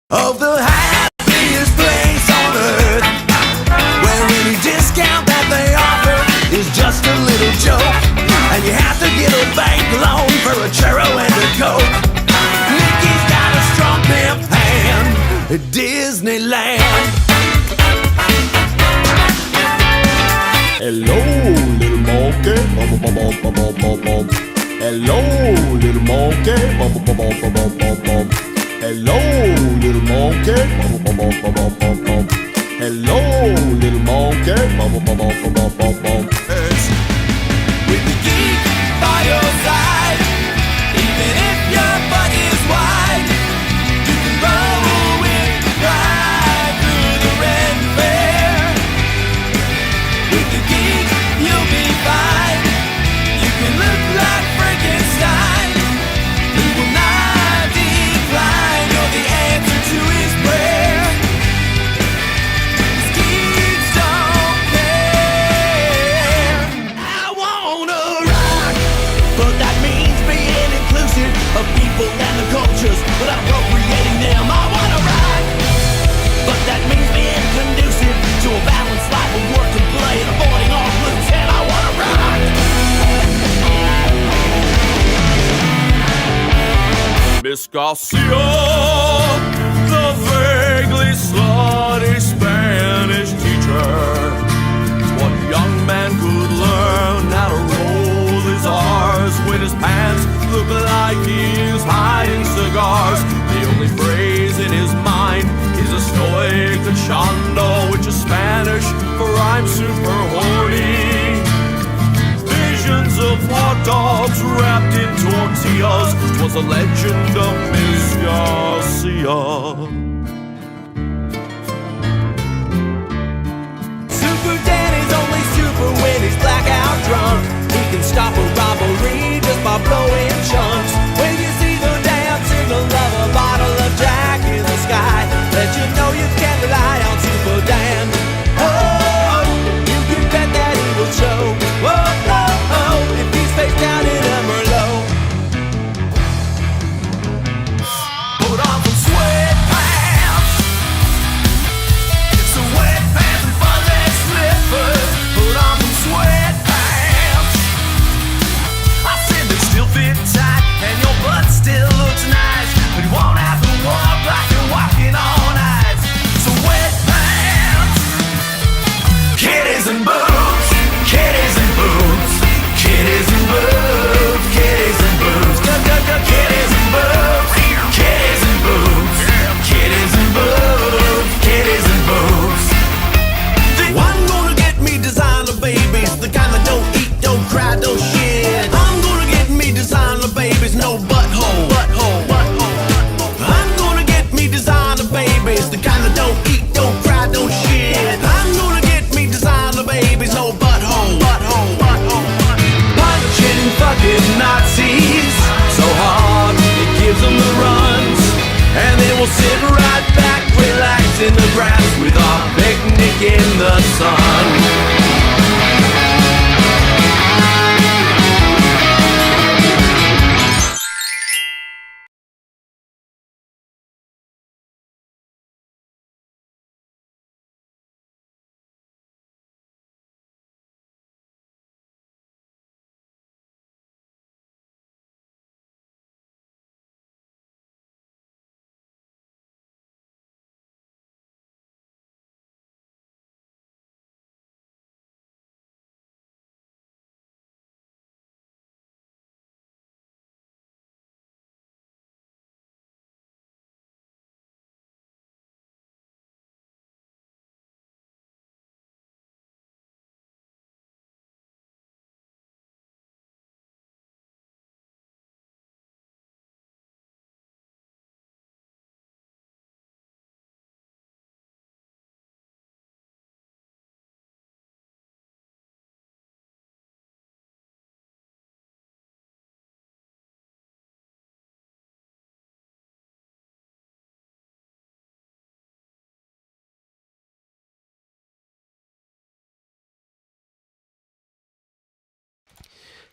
of the happiest place on earth, where any discount that they offer is just a little joke, and you have to get a bank loan for a churro and a Coke. Mickey's got a strong pimp hand at Disneyland. Hello, little monkey. Hello, little monkey. Hello, little monkey. Hello, little monkey. With the geek by your side, even if your butt is wide, you can roll with the ride through the red fair. With the geek, you'll be fine. You can look like Frankenstein. He will not decline. You're the answer to his prayer. His geeks don't care. I wanna rock, but that means being inclusive of people and the cultures, but appropriating them. I wanna rock, but that means being conducive to a balanced life of work and play and avoiding all blues. And I wanna rock. Miss Garcia, the vaguely slutty Spanish teacher. What young man could learn how to roll his R's when his pants look like he's hiding cigars? The only phrase in his mind is estoy cachando, which is Spanish for I'm super horny. Visions of hot dogs wrapped in tortillas was a legend of Miss Garcia. Super Danny's only super when he's blackout drunk. He can stop a robbery just by blowing chunks. When you see the damn signal of a bottle of Jack in the sky, let you know you can rely on Super Dan. Oh, you can bet that he will show. Whoa, oh, oh, if he's face down in a Merlot. Put on some sweatpants. It's a wet pants and fuzzy slippers. Put on some sweatpants. I said they still fit tight and your butt still looks nice, but you won't have to walk like you're walking on ice. So wet pants, kitties and boobs, kitties and boobs, kitties and boobs, kitties and boobs, kitties and boobs, kitties and boobs, kitties and boobs, kitties and boobs. I'm gonna get me designer babies, the kind that don't eat, don't cry, don't shit. I'm gonna get me designer babies, no butthole, butthole, butthole. I'm gonna get me designer babies, the kind that don't eat, don't cry, don't shit. I'm gonna get me designer babies, no butthole, butthole, butthole. Punching fucking Nazis so hard it gives them the runs, and then we'll sit right back, relax in the grass with our picnic in the sun.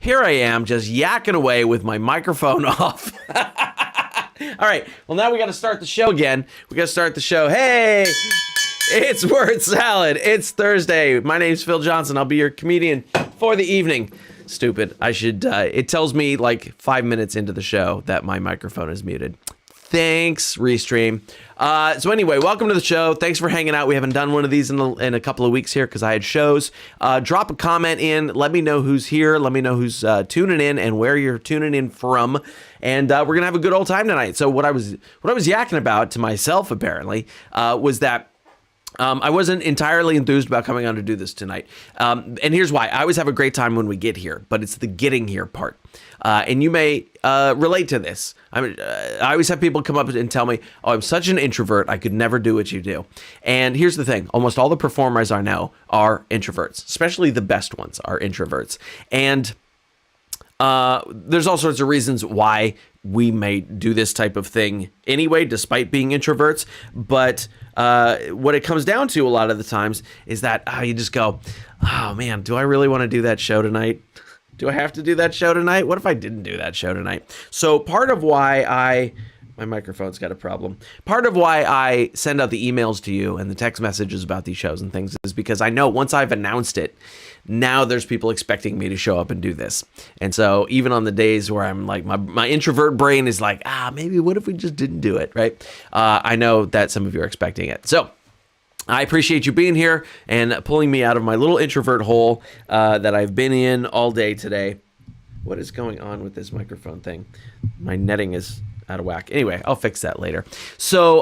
Here I am just yakking away with my microphone off. All right. Well, now we got to start the show again. We got to start the show. Hey, it's Word Salad. It's Thursday. My name's Phil Johnson. I'll be your comedian for the evening. Stupid. I should, it tells me like 5 minutes into the show that my microphone is muted. Thanks, Restream. So anyway, welcome to the show. Thanks for hanging out. We haven't done one of these in a couple of weeks here because I had shows. Drop a comment in. Let me know who's here. Let me know who's tuning in and where you're tuning in from. And we're gonna have a good old time tonight. So what I was yakking about to myself apparently was that I wasn't entirely enthused about coming on to do this tonight. And here's why. I always have a great time when we get here, but it's the getting here part. And you may relate to this. I always have people come up and tell me, oh, I'm such an introvert, I could never do what you do. And here's the thing. Almost all the performers I know are introverts, especially the best ones are introverts. And there's all sorts of reasons why we may do this type of thing anyway, despite being introverts. But what it comes down to a lot of the times is that you just go, oh man, do I really want to do that show tonight? Do I have to do that show tonight? What if I didn't do that show tonight? So part of why my microphone's got a problem. Part of why I send out the emails to you and the text messages about these shows and things is because I know once I've announced it, now there's people expecting me to show up and do this. And so even on the days where I'm like, my introvert brain is like, maybe what if we just didn't do it, right? I know that some of you are expecting it. So I appreciate you being here and pulling me out of my little introvert hole that I've been in all day today. What is going on with this microphone thing? My netting is out of whack. Anyway, I'll fix that later. So,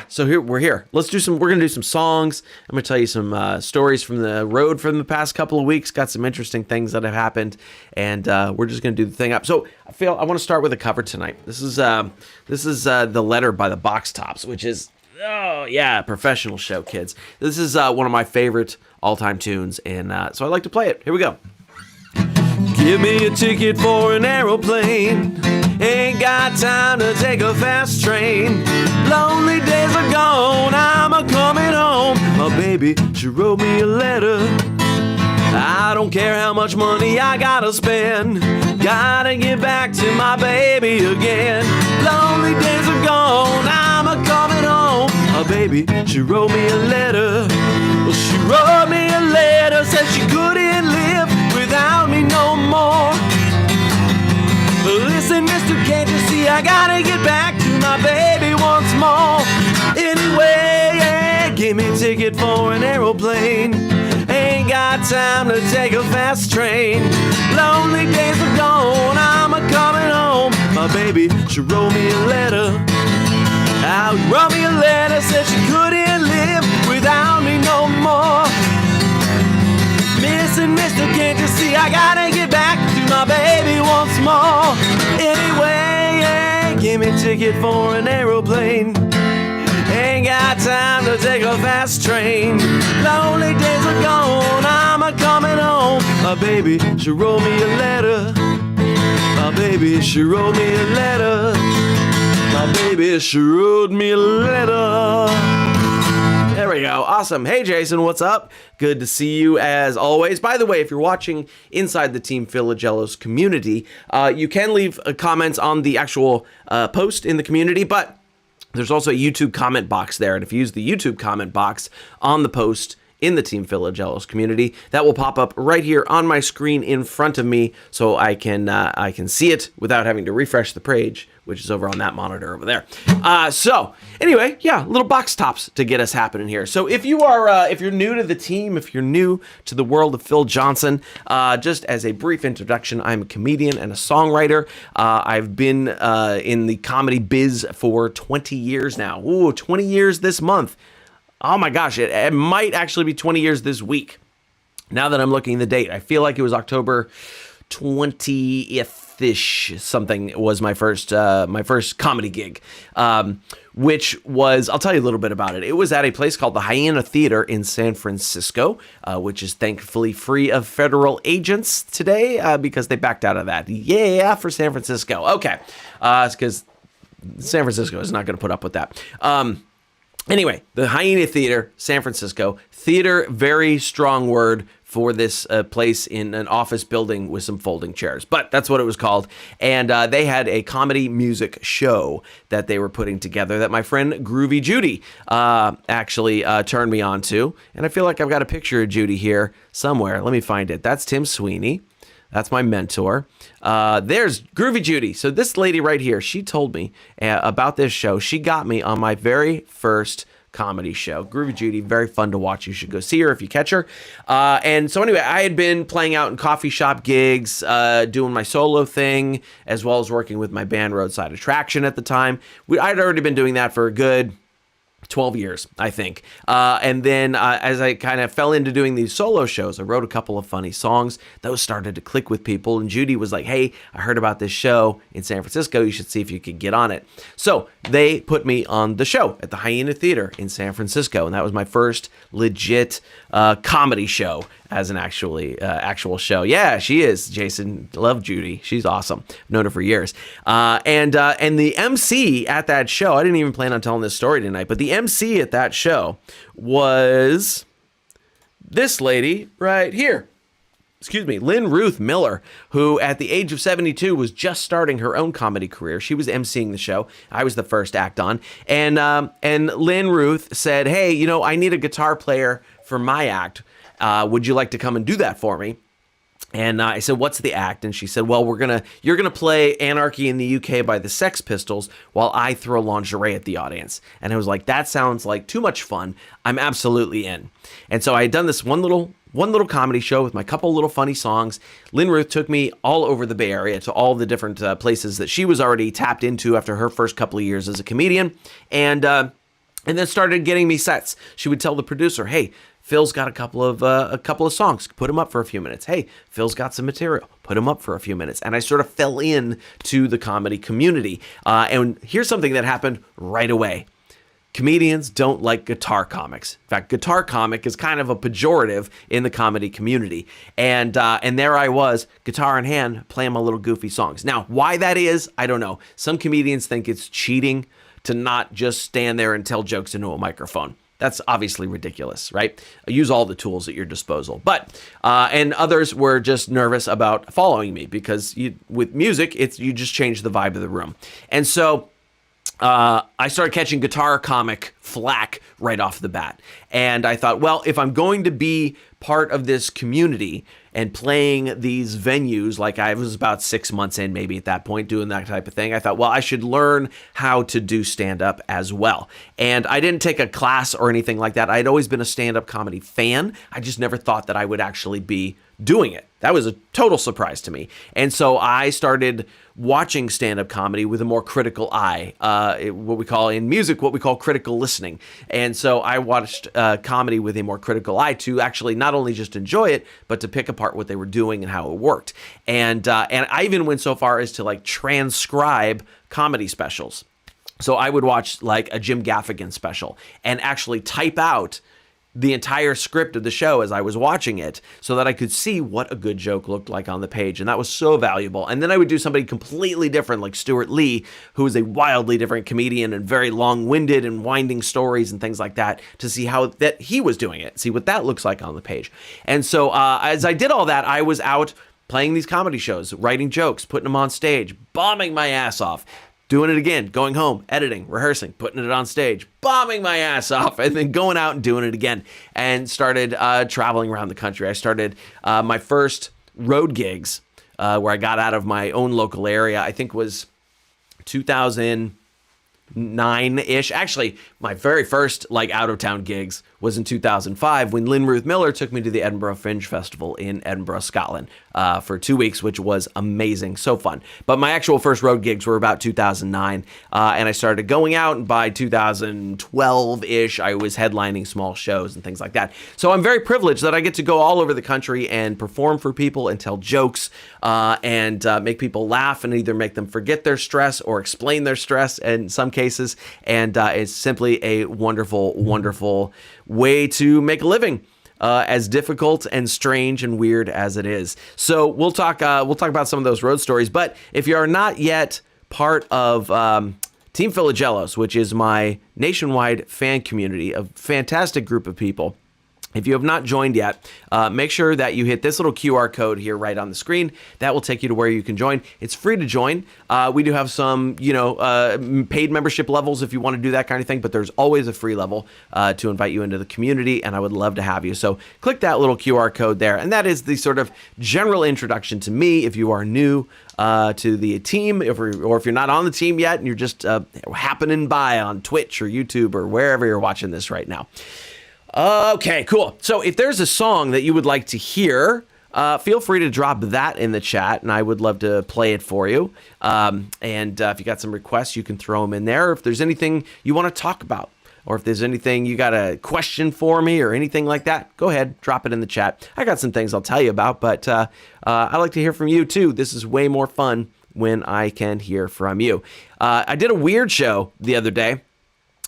so we're here. We're going to do some songs. I'm going to tell you some stories from the road from the past couple of weeks. Got some interesting things that have happened, and we're just going to do the thing up. So, I want to start with a cover tonight. This is The Letter by the Box Tops, which is, oh yeah, professional show, kids. This is one of my favorite all-time tunes, and so I like to play it. Here we go. Give me a ticket for an aeroplane. Ain't got time to take a fast train. Lonely days are gone, I'm a-coming home. My baby, she wrote me a letter. I don't care how much money I gotta spend. Gotta get back to my baby again. Lonely days are gone, I'm a-coming home. My baby, she wrote me a letter. Well, she wrote me a letter, said she couldn't live without me no more. Listen, mister, can't you see I gotta get back to my baby once more? Anyway, yeah, give me a ticket for an aeroplane. Ain't got time to take a fast train. Lonely days are gone, I'm a-coming home. My baby, she wrote me a letter. Wrote me a letter, said she couldn't live without me no more. Listen, mister, can't you see I gotta get back to my baby once more? Anyway, yeah, give me a ticket for an aeroplane. Ain't got time to take a fast train. Lonely days are gone, I'm a-coming home. My baby, she wrote me a letter. My baby, she wrote me a letter. My baby, she wrote me a letter. There we go. Awesome. Hey, Jason, what's up? Good to see you as always. By the way, if you're watching inside the Team Philogelos community, you can leave comments on the actual post in the community, but there's also a YouTube comment box there. And if you use the YouTube comment box on the post in the Team Philogelos community, that will pop up right here on my screen in front of me, so I can see it without having to refresh the page, which is over on that monitor over there. So anyway, yeah, little box tops to get us happening here. So if you are, if you're new to the team, if you're new to the world of Phil Johnson, just as a brief introduction, I'm a comedian and a songwriter. I've been in the comedy biz for 20 years now. Ooh, 20 years this month. Oh my gosh, it might actually be 20 years this week. Now that I'm looking at the date, I feel like it was October 20th-ish something was my first comedy gig, which was, I'll tell you a little bit about it. It was at a place called the Hyena Theater in San Francisco, which is thankfully free of federal agents today because they backed out of that. Yeah, for San Francisco. Okay, it's because San Francisco is not going to put up with that. Anyway, the Hyena Theater, San Francisco. Theater, very strong word for this place in an office building with some folding chairs. But that's what it was called. And they had a comedy music show that they were putting together that my friend Groovy Judy actually turned me on to. And I feel like I've got a picture of Judy here somewhere. Let me find it. That's Tim Sweeney. That's my mentor. There's Groovy Judy. So this lady right here, she told me about this show. She got me on my very first comedy show. Groovy Judy, very fun to watch. You should go see her if you catch her. And so anyway, I had been playing out in coffee shop gigs, doing my solo thing, as well as working with my band Roadside Attraction at the time. I'd already been doing that for a good 12 years, I think. And then as I kind of fell into doing these solo shows, I wrote a couple of funny songs. Those started to click with people. And Judy was like, hey, I heard about this show in San Francisco. You should see if you could get on it. So they put me on the show at the Hyena Theater in San Francisco. And that was my first legit comedy show as an actual show. Yeah, she is. Jason, love Judy. She's awesome. I've known her for years. And the MC at that show, I didn't even plan on telling this story tonight, but the MC at that show was this lady right here. Excuse me, Lynn Ruth Miller, who at the age of 72 was just starting her own comedy career. She was emceeing the show. I was the first act on. And Lynn Ruth said, hey, you know, I need a guitar player for my act. Would you like to come and do that for me? And I said, what's the act? And she said, well, you're gonna play Anarchy in the UK by the Sex Pistols while I throw lingerie at the audience. And I was like, that sounds like too much fun. I'm absolutely in. And so I had done this one little comedy show with my couple little funny songs. Lynn Ruth took me all over the Bay Area to all the different places that she was already tapped into after her first couple of years as a comedian. And then started getting me sets. She would tell the producer, hey, Phil's got a couple of songs. Put him up for a few minutes. Hey, Phil's got some material. Put him up for a few minutes. And I sort of fell in to the comedy community. And here's something that happened right away. Comedians don't like guitar comics. In fact, guitar comic is kind of a pejorative in the comedy community. And there I was, guitar in hand, playing my little goofy songs. Now, why that is, I don't know. Some comedians think it's cheating to not just stand there and tell jokes into a microphone. That's obviously ridiculous, right? Use all the tools at your disposal. But, and others were just nervous about following me because with music, you just change the vibe of the room. And so I started catching guitar comic flack right off the bat. And I thought, well, if I'm going to be part of this community and playing these venues, like I was about 6 months in maybe at that point doing that type of thing, I thought, well, I should learn how to do stand-up as well. And I didn't take a class or anything like that. I'd always been a stand-up comedy fan. I just never thought that I would actually be doing it. That was a total surprise to me. And so I started watching stand-up comedy with a more critical eye, what we call in music, what we call critical listening. And so I watched comedy with a more critical eye to actually not only just enjoy it, but to pick apart what they were doing and how it worked. And I even went so far as to like transcribe comedy specials. So I would watch like a Jim Gaffigan special and actually type out the entire script of the show as I was watching it so that I could see what a good joke looked like on the page. And that was so valuable. And then I would do somebody completely different like Stuart Lee, who is a wildly different comedian and very long-winded and winding stories and things like that to see how that he was doing it, see what that looks like on the page. And so as I did all that, I was out playing these comedy shows, writing jokes, putting them on stage, bombing my ass off. Doing it again, going home, editing, rehearsing, putting it on stage, bombing my ass off, and then going out and doing it again. And started traveling around the country. I started my first road gigs where I got out of my own local area, I think was 2009-ish. Actually, my very first like out-of-town gigs was in 2005 when Lynn Ruth Miller took me to the Edinburgh Fringe Festival in Edinburgh, Scotland for 2 weeks, which was amazing, so fun. But my actual first road gigs were about 2009, and I started going out, and by 2012-ish, I was headlining small shows and things like that. So I'm very privileged that I get to go all over the country and perform for people and tell jokes and make people laugh and either make them forget their stress or explain their stress in some cases, and it's simply a wonderful, wonderful way to make a living. As difficult and strange and weird as it is. So we'll talk about some of those road stories. But if you are not yet part of Team Philogelos, which is my nationwide fan community, a fantastic group of people, If you have not joined yet, make sure that you hit this little QR code here right on the screen. That will take you to where you can join. It's free to join. We do have some, paid membership levels if you want to do that kind of thing, but there's always a free level to invite you into the community, and I would love to have you. So click that little QR code there, and that is the sort of general introduction to me if you are new to the team, or if you're not on the team yet and you're just happening by on Twitch or YouTube or wherever you're watching this right now. Okay, cool. So if there's a song that you would like to hear, feel free to drop that in the chat, and I would love to play it for you. And if you got some requests, you can throw them in there. If there's anything you want to talk about, or if there's anything you got a question for me or anything like that, go ahead, drop it in the chat. I got some things I'll tell you about, but I like to hear from you too. This is way more fun when I can hear from you. I did a weird show the other day.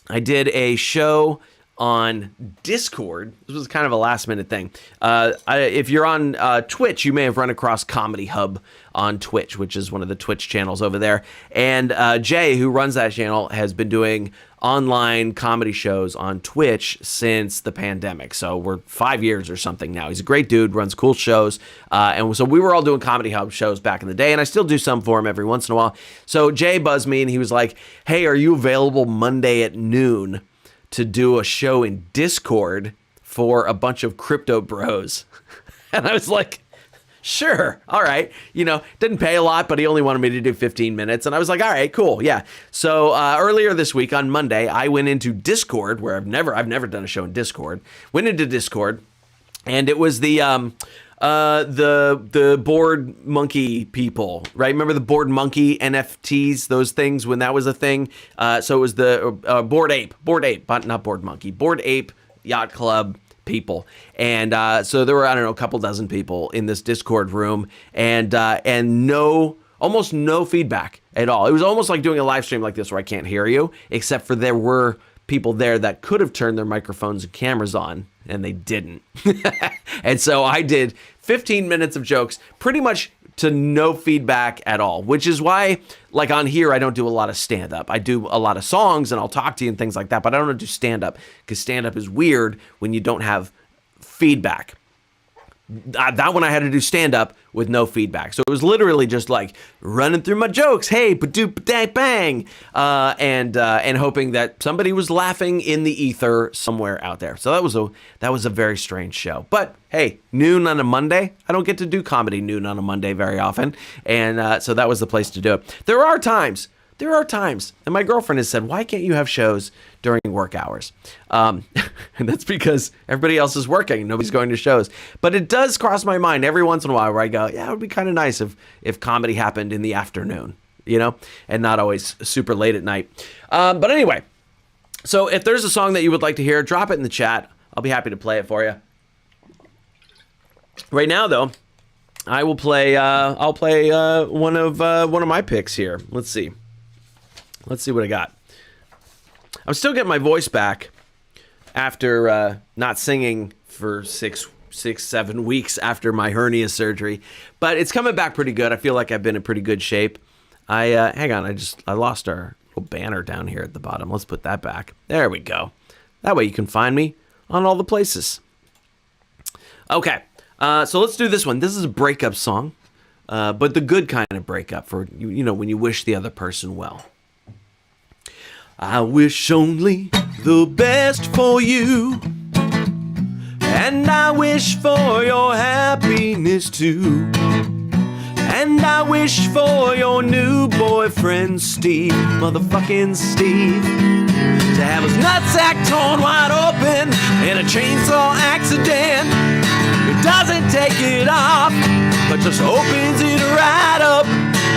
I did a show on Discord. This was kind of a last minute thing. If you're on Twitch, you may have run across Comedy Hub on Twitch, which is one of the Twitch channels over there. And Jay, who runs that channel, has been doing online comedy shows on Twitch since the pandemic. So we're 5 years or something now. He's a great dude, runs cool shows. And so we were all doing Comedy Hub shows back in the day, and I still do some for him every once in a while. So Jay buzzed me, and he was like, hey, are you available Monday at noon to do a show in Discord for a bunch of crypto bros? And I was like, sure, all right. Didn't pay a lot, but he only wanted me to do 15 minutes. And I was like, all right, cool, yeah. So earlier this week on Monday, I went into Discord, where I've never done a show in Discord. Went into Discord, and it was the board monkey people, right? Remember the board monkey NFTs, those things when that was a thing? So it was the board ape, but not board monkey, board ape yacht club people. And so there were, I don't know, a couple dozen people in this Discord room, and almost no feedback at all. It was almost like doing a live stream like this where I can't hear you, except for there were people there that could have turned their microphones and cameras on, and they didn't. And so I did 15 minutes of jokes, pretty much to no feedback at all, which is why, like on here, I don't do a lot of stand-up. I do a lot of songs, and I'll talk to you and things like that, but I don't do stand-up, because stand-up is weird when you don't have feedback. That one I had to do stand-up with no feedback. So it was literally just like running through my jokes. Hey, ba-doop, dang, bang. And hoping that somebody was laughing in the ether somewhere out there. So that was a very strange show. But hey, noon on a Monday. I don't get to do comedy noon on a Monday very often. And so that was the place to do it. There are times, and my girlfriend has said, why can't you have shows during work hours? And that's because everybody else is working. Nobody's going to shows. But it does cross my mind every once in a while where I go, yeah, it would be kind of nice if comedy happened in the afternoon, and not always super late at night. But anyway, so if there's a song that you would like to hear, drop it in the chat. I'll be happy to play it for you. Right now, though, I will play. I'll play one of my picks here. Let's see what I got. I'm still getting my voice back after not singing for 6-7 weeks after my hernia surgery, but it's coming back pretty good. I feel like I've been in pretty good shape. Hang on, I lost our little banner down here at the bottom. Let's put that back. There we go. That way you can find me on all the places. Okay, so let's do this one. This is a breakup song, but the good kind of breakup for when you wish the other person well. I wish only the best for you, and I wish for your happiness too, and I wish for your new boyfriend Steve, motherfucking Steve, to have his nutsack torn wide open in a chainsaw accident. He doesn't take it off, but just opens it right up.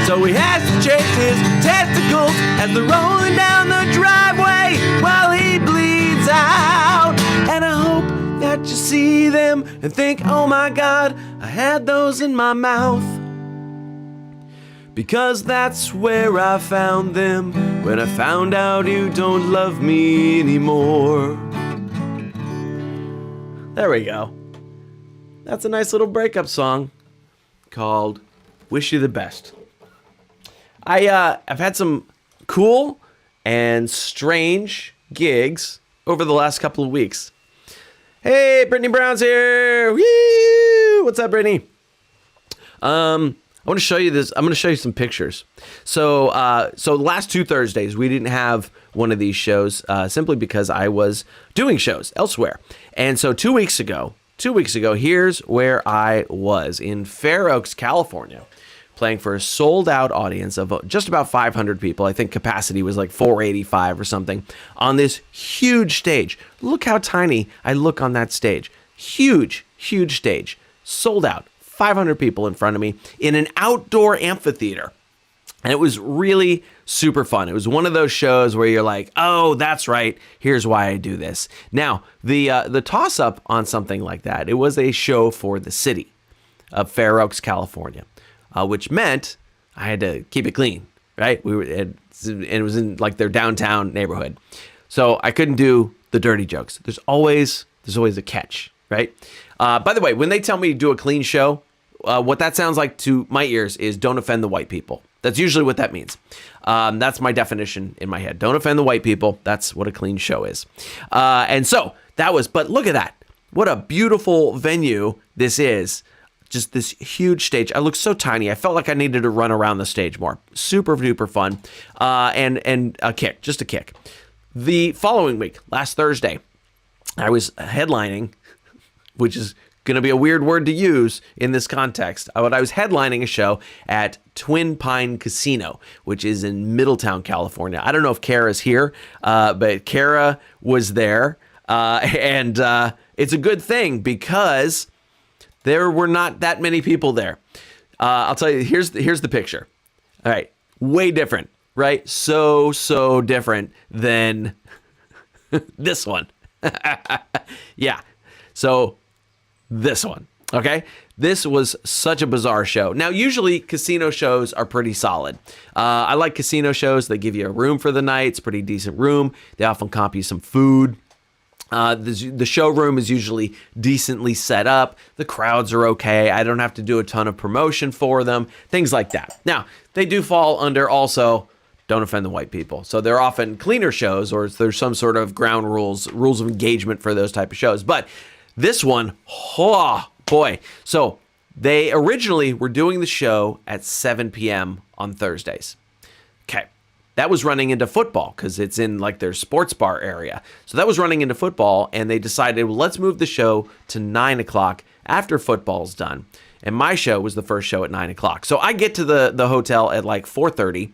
So he has to chase his testicles as they're rolling down the driveway while he bleeds out. And I hope that you see them and think, oh my God, I had those in my mouth. Because that's where I found them when I found out you don't love me anymore. There we go. That's a nice little breakup song called Wish You the Best. I've had some cool and strange gigs over the last couple of weeks. Hey, Brittany Brown's here. Woo! What's up, Brittany? I want to show you this. I'm going to show you some pictures. So the last 2 Thursdays, we didn't have one of these shows simply because I was doing shows elsewhere. And so 2 weeks ago, here's where I was in Fair Oaks, California, playing for a sold-out audience of just about 500 people. I think capacity was like 485 or something on this huge stage. Look how tiny I look on that stage. Huge, huge stage. Sold out. 500 people in front of me in an outdoor amphitheater. And it was really super fun. It was one of those shows where you're like, oh, that's right. Here's why I do this. Now, the toss-up on something like that, it was a show for the city of Fair Oaks, California, which meant I had to keep it clean, right? It was in like their downtown neighborhood. So I couldn't do the dirty jokes. There's always a catch, right? By the way, when they tell me to do a clean show, what that sounds like to my ears is don't offend the white people. That's usually what that means. That's my definition in my head. Don't offend the white people. That's what a clean show is. And so but look at that. What a beautiful venue this is. Just this huge stage. I look so tiny. I felt like I needed to run around the stage more. Super duper fun. And a kick, just a kick. The following week, last Thursday, I was headlining, which is going to be a weird word to use in this context. But I was headlining a show at Twin Pine Casino, which is in Middletown, California. I don't know if Kara's here, but Kara was there. And it's a good thing because there were not that many people there. I'll tell you, here's the picture. All right. Way different, right? So different than this one. Yeah. So this one, okay? This was such a bizarre show. Now, usually casino shows are pretty solid. I like casino shows. They give you a room for the night. It's a pretty decent room. They often comp you some food. The showroom is usually decently set up. The crowds are okay. I don't have to do a ton of promotion for them. Things like that. Now, they do fall under also don't offend the white people. So they're often cleaner shows or there's some sort of ground rules of engagement for those type of shows. But this one, oh boy. So they originally were doing the show at 7 p.m. on Thursdays. Okay. That was running into football because it's in like their sports bar area. So that was running into football and they decided, well, let's move the show to 9 o'clock after football's done. And my show was the first show at 9 o'clock. So I get to the hotel at like 4:30.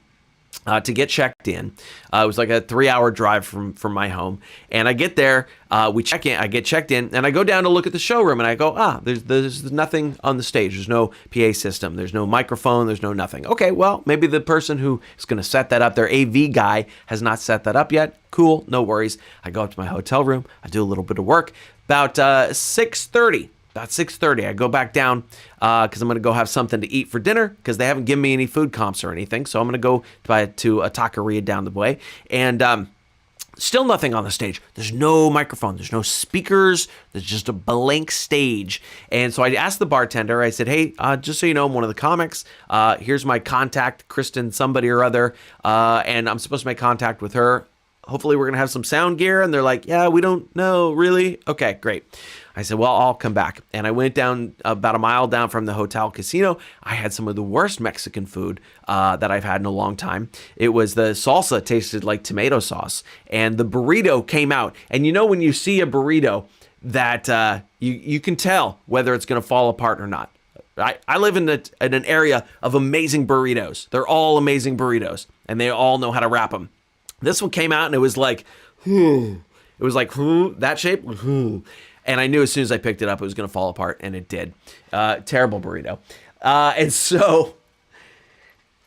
To get checked in. It was like a 3-hour drive from my home. And I get there, we check in, I get checked in, and I go down to look at the showroom, and I go, there's nothing on the stage. There's no PA system. There's no microphone. There's no nothing. Okay, well, maybe the person who is going to set that up, their AV guy, has not set that up yet. Cool, no worries. I go up to my hotel room. I do a little bit of work. About 6:30. About 6:30, I go back down because I'm going to go have something to eat for dinner because they haven't given me any food comps or anything. So I'm going to go to a taqueria down the way. And still nothing on the stage. There's no microphone. There's no speakers. There's just a blank stage. And so I asked the bartender, I said, hey, just so you know, I'm one of the comics. Here's my contact, Kristen somebody or other. And I'm supposed to make contact with her. Hopefully we're going to have some sound gear. And they're like, yeah, we don't know, really? Okay, great. I said, well, I'll come back. And I went down about a mile down from the hotel casino. I had some of the worst Mexican food that I've had in a long time. It was the salsa tasted like tomato sauce. And the burrito came out. And you know when you see a burrito that you can tell whether it's going to fall apart or not. I live in an area of amazing burritos. They're all amazing burritos. And they all know how to wrap them. This one came out and it was like, it was like that shape. And I knew as soon as I picked it up, it was going to fall apart, and it did. Terrible burrito. And so,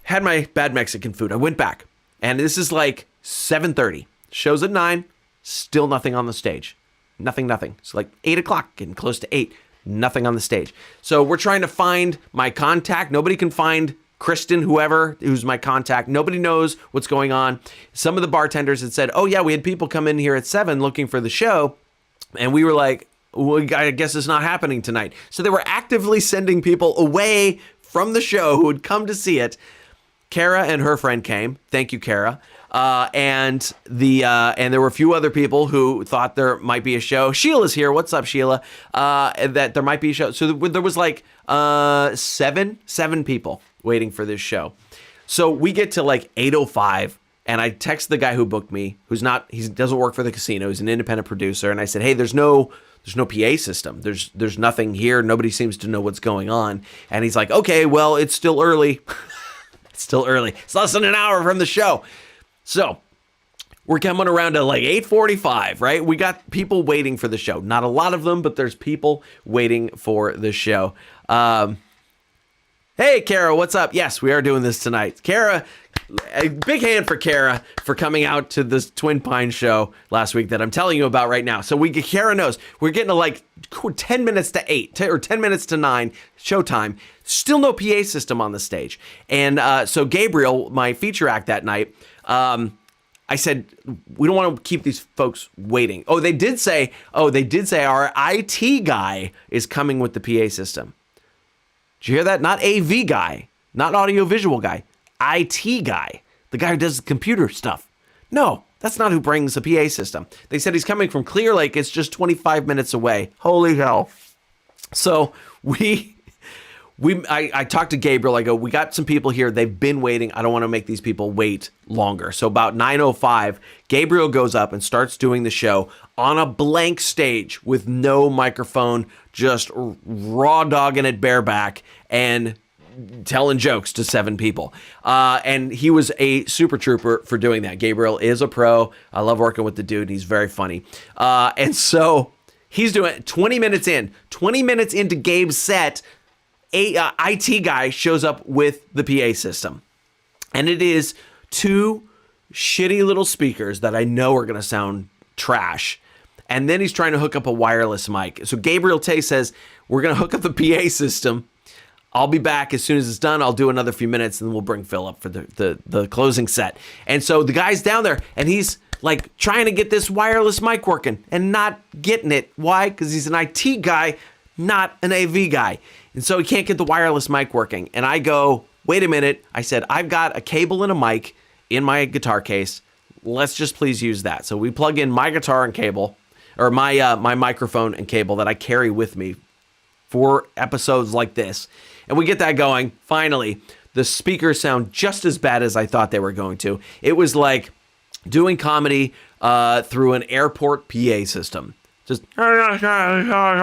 had my bad Mexican food. I went back, and this is like 7:30. Show's at 9, still nothing on the stage. Nothing. It's like 8 o'clock, getting close to 8. Nothing on the stage. So we're trying to find my contact. Nobody can find Kristen, whoever, who's my contact. Nobody knows what's going on. Some of the bartenders had said, oh, yeah, we had people come in here at 7 looking for the show. And we were like, well, I guess it's not happening tonight. So they were actively sending people away from the show who would come to see it. Kara and her friend came. Thank you, Kara. and there were a few other people who thought there might be a show. Sheila's here. What's up, Sheila? That there might be a show. So there was like seven people waiting for this show. So we get to like 8:05. And I text the guy who booked me, he doesn't work for the casino. He's an independent producer. And I said, hey, there's no PA system. There's nothing here. Nobody seems to know what's going on. And he's like, okay, well, it's still early. It's still early. It's less than an hour from the show. So we're coming around to like 8:45, right? We got people waiting for the show. Not a lot of them, but there's people waiting for the show. Hey, Kara, what's up? Yes, we are doing this tonight. Kara, a big hand for Kara for coming out to this Twin Pines show last week that I'm telling you about right now. So Kara knows we're getting to like 10 minutes to 8 or 10 minutes to 9 showtime. Still no PA system on the stage. And so Gabriel, my feature act that night, I said, we don't want to keep these folks waiting. They did say our IT guy is coming with the PA system. Did you hear that? Not AV guy, not audiovisual guy. IT guy, the guy who does computer stuff. No, that's not who brings the PA system. They said he's coming from Clear Lake. It's just 25 minutes away. Holy hell. So I talked to Gabriel. I go, we got some people here. They've been waiting. I don't want to make these people wait longer. So about 9:05, Gabriel goes up and starts doing the show on a blank stage with no microphone, just raw dogging it bareback and telling jokes to 7 people. And he was a super trooper for doing that. Gabriel is a pro. I love working with the dude. He's very funny. And so he's doing it 20 minutes into Gabe's set. IT guy shows up with the PA system. And it is 2 shitty little speakers that I know are going to sound trash. And then he's trying to hook up a wireless mic. So Gabriel Tay says, we're going to hook up the PA system. I'll be back as soon as it's done. I'll do another few minutes and we'll bring Phil up for the closing set. And so the guy's down there and he's like trying to get this wireless mic working and not getting it. Why? Because he's an IT guy, not an AV guy. And so he can't get the wireless mic working. And I go, wait a minute. I said, I've got a cable and a mic in my guitar case. Let's just please use that. So we plug in my guitar and cable, or my microphone and cable that I carry with me for episodes like this. And we get that going. Finally, the speakers sound just as bad as I thought they were going to. It was like doing comedy through an airport PA system. Just now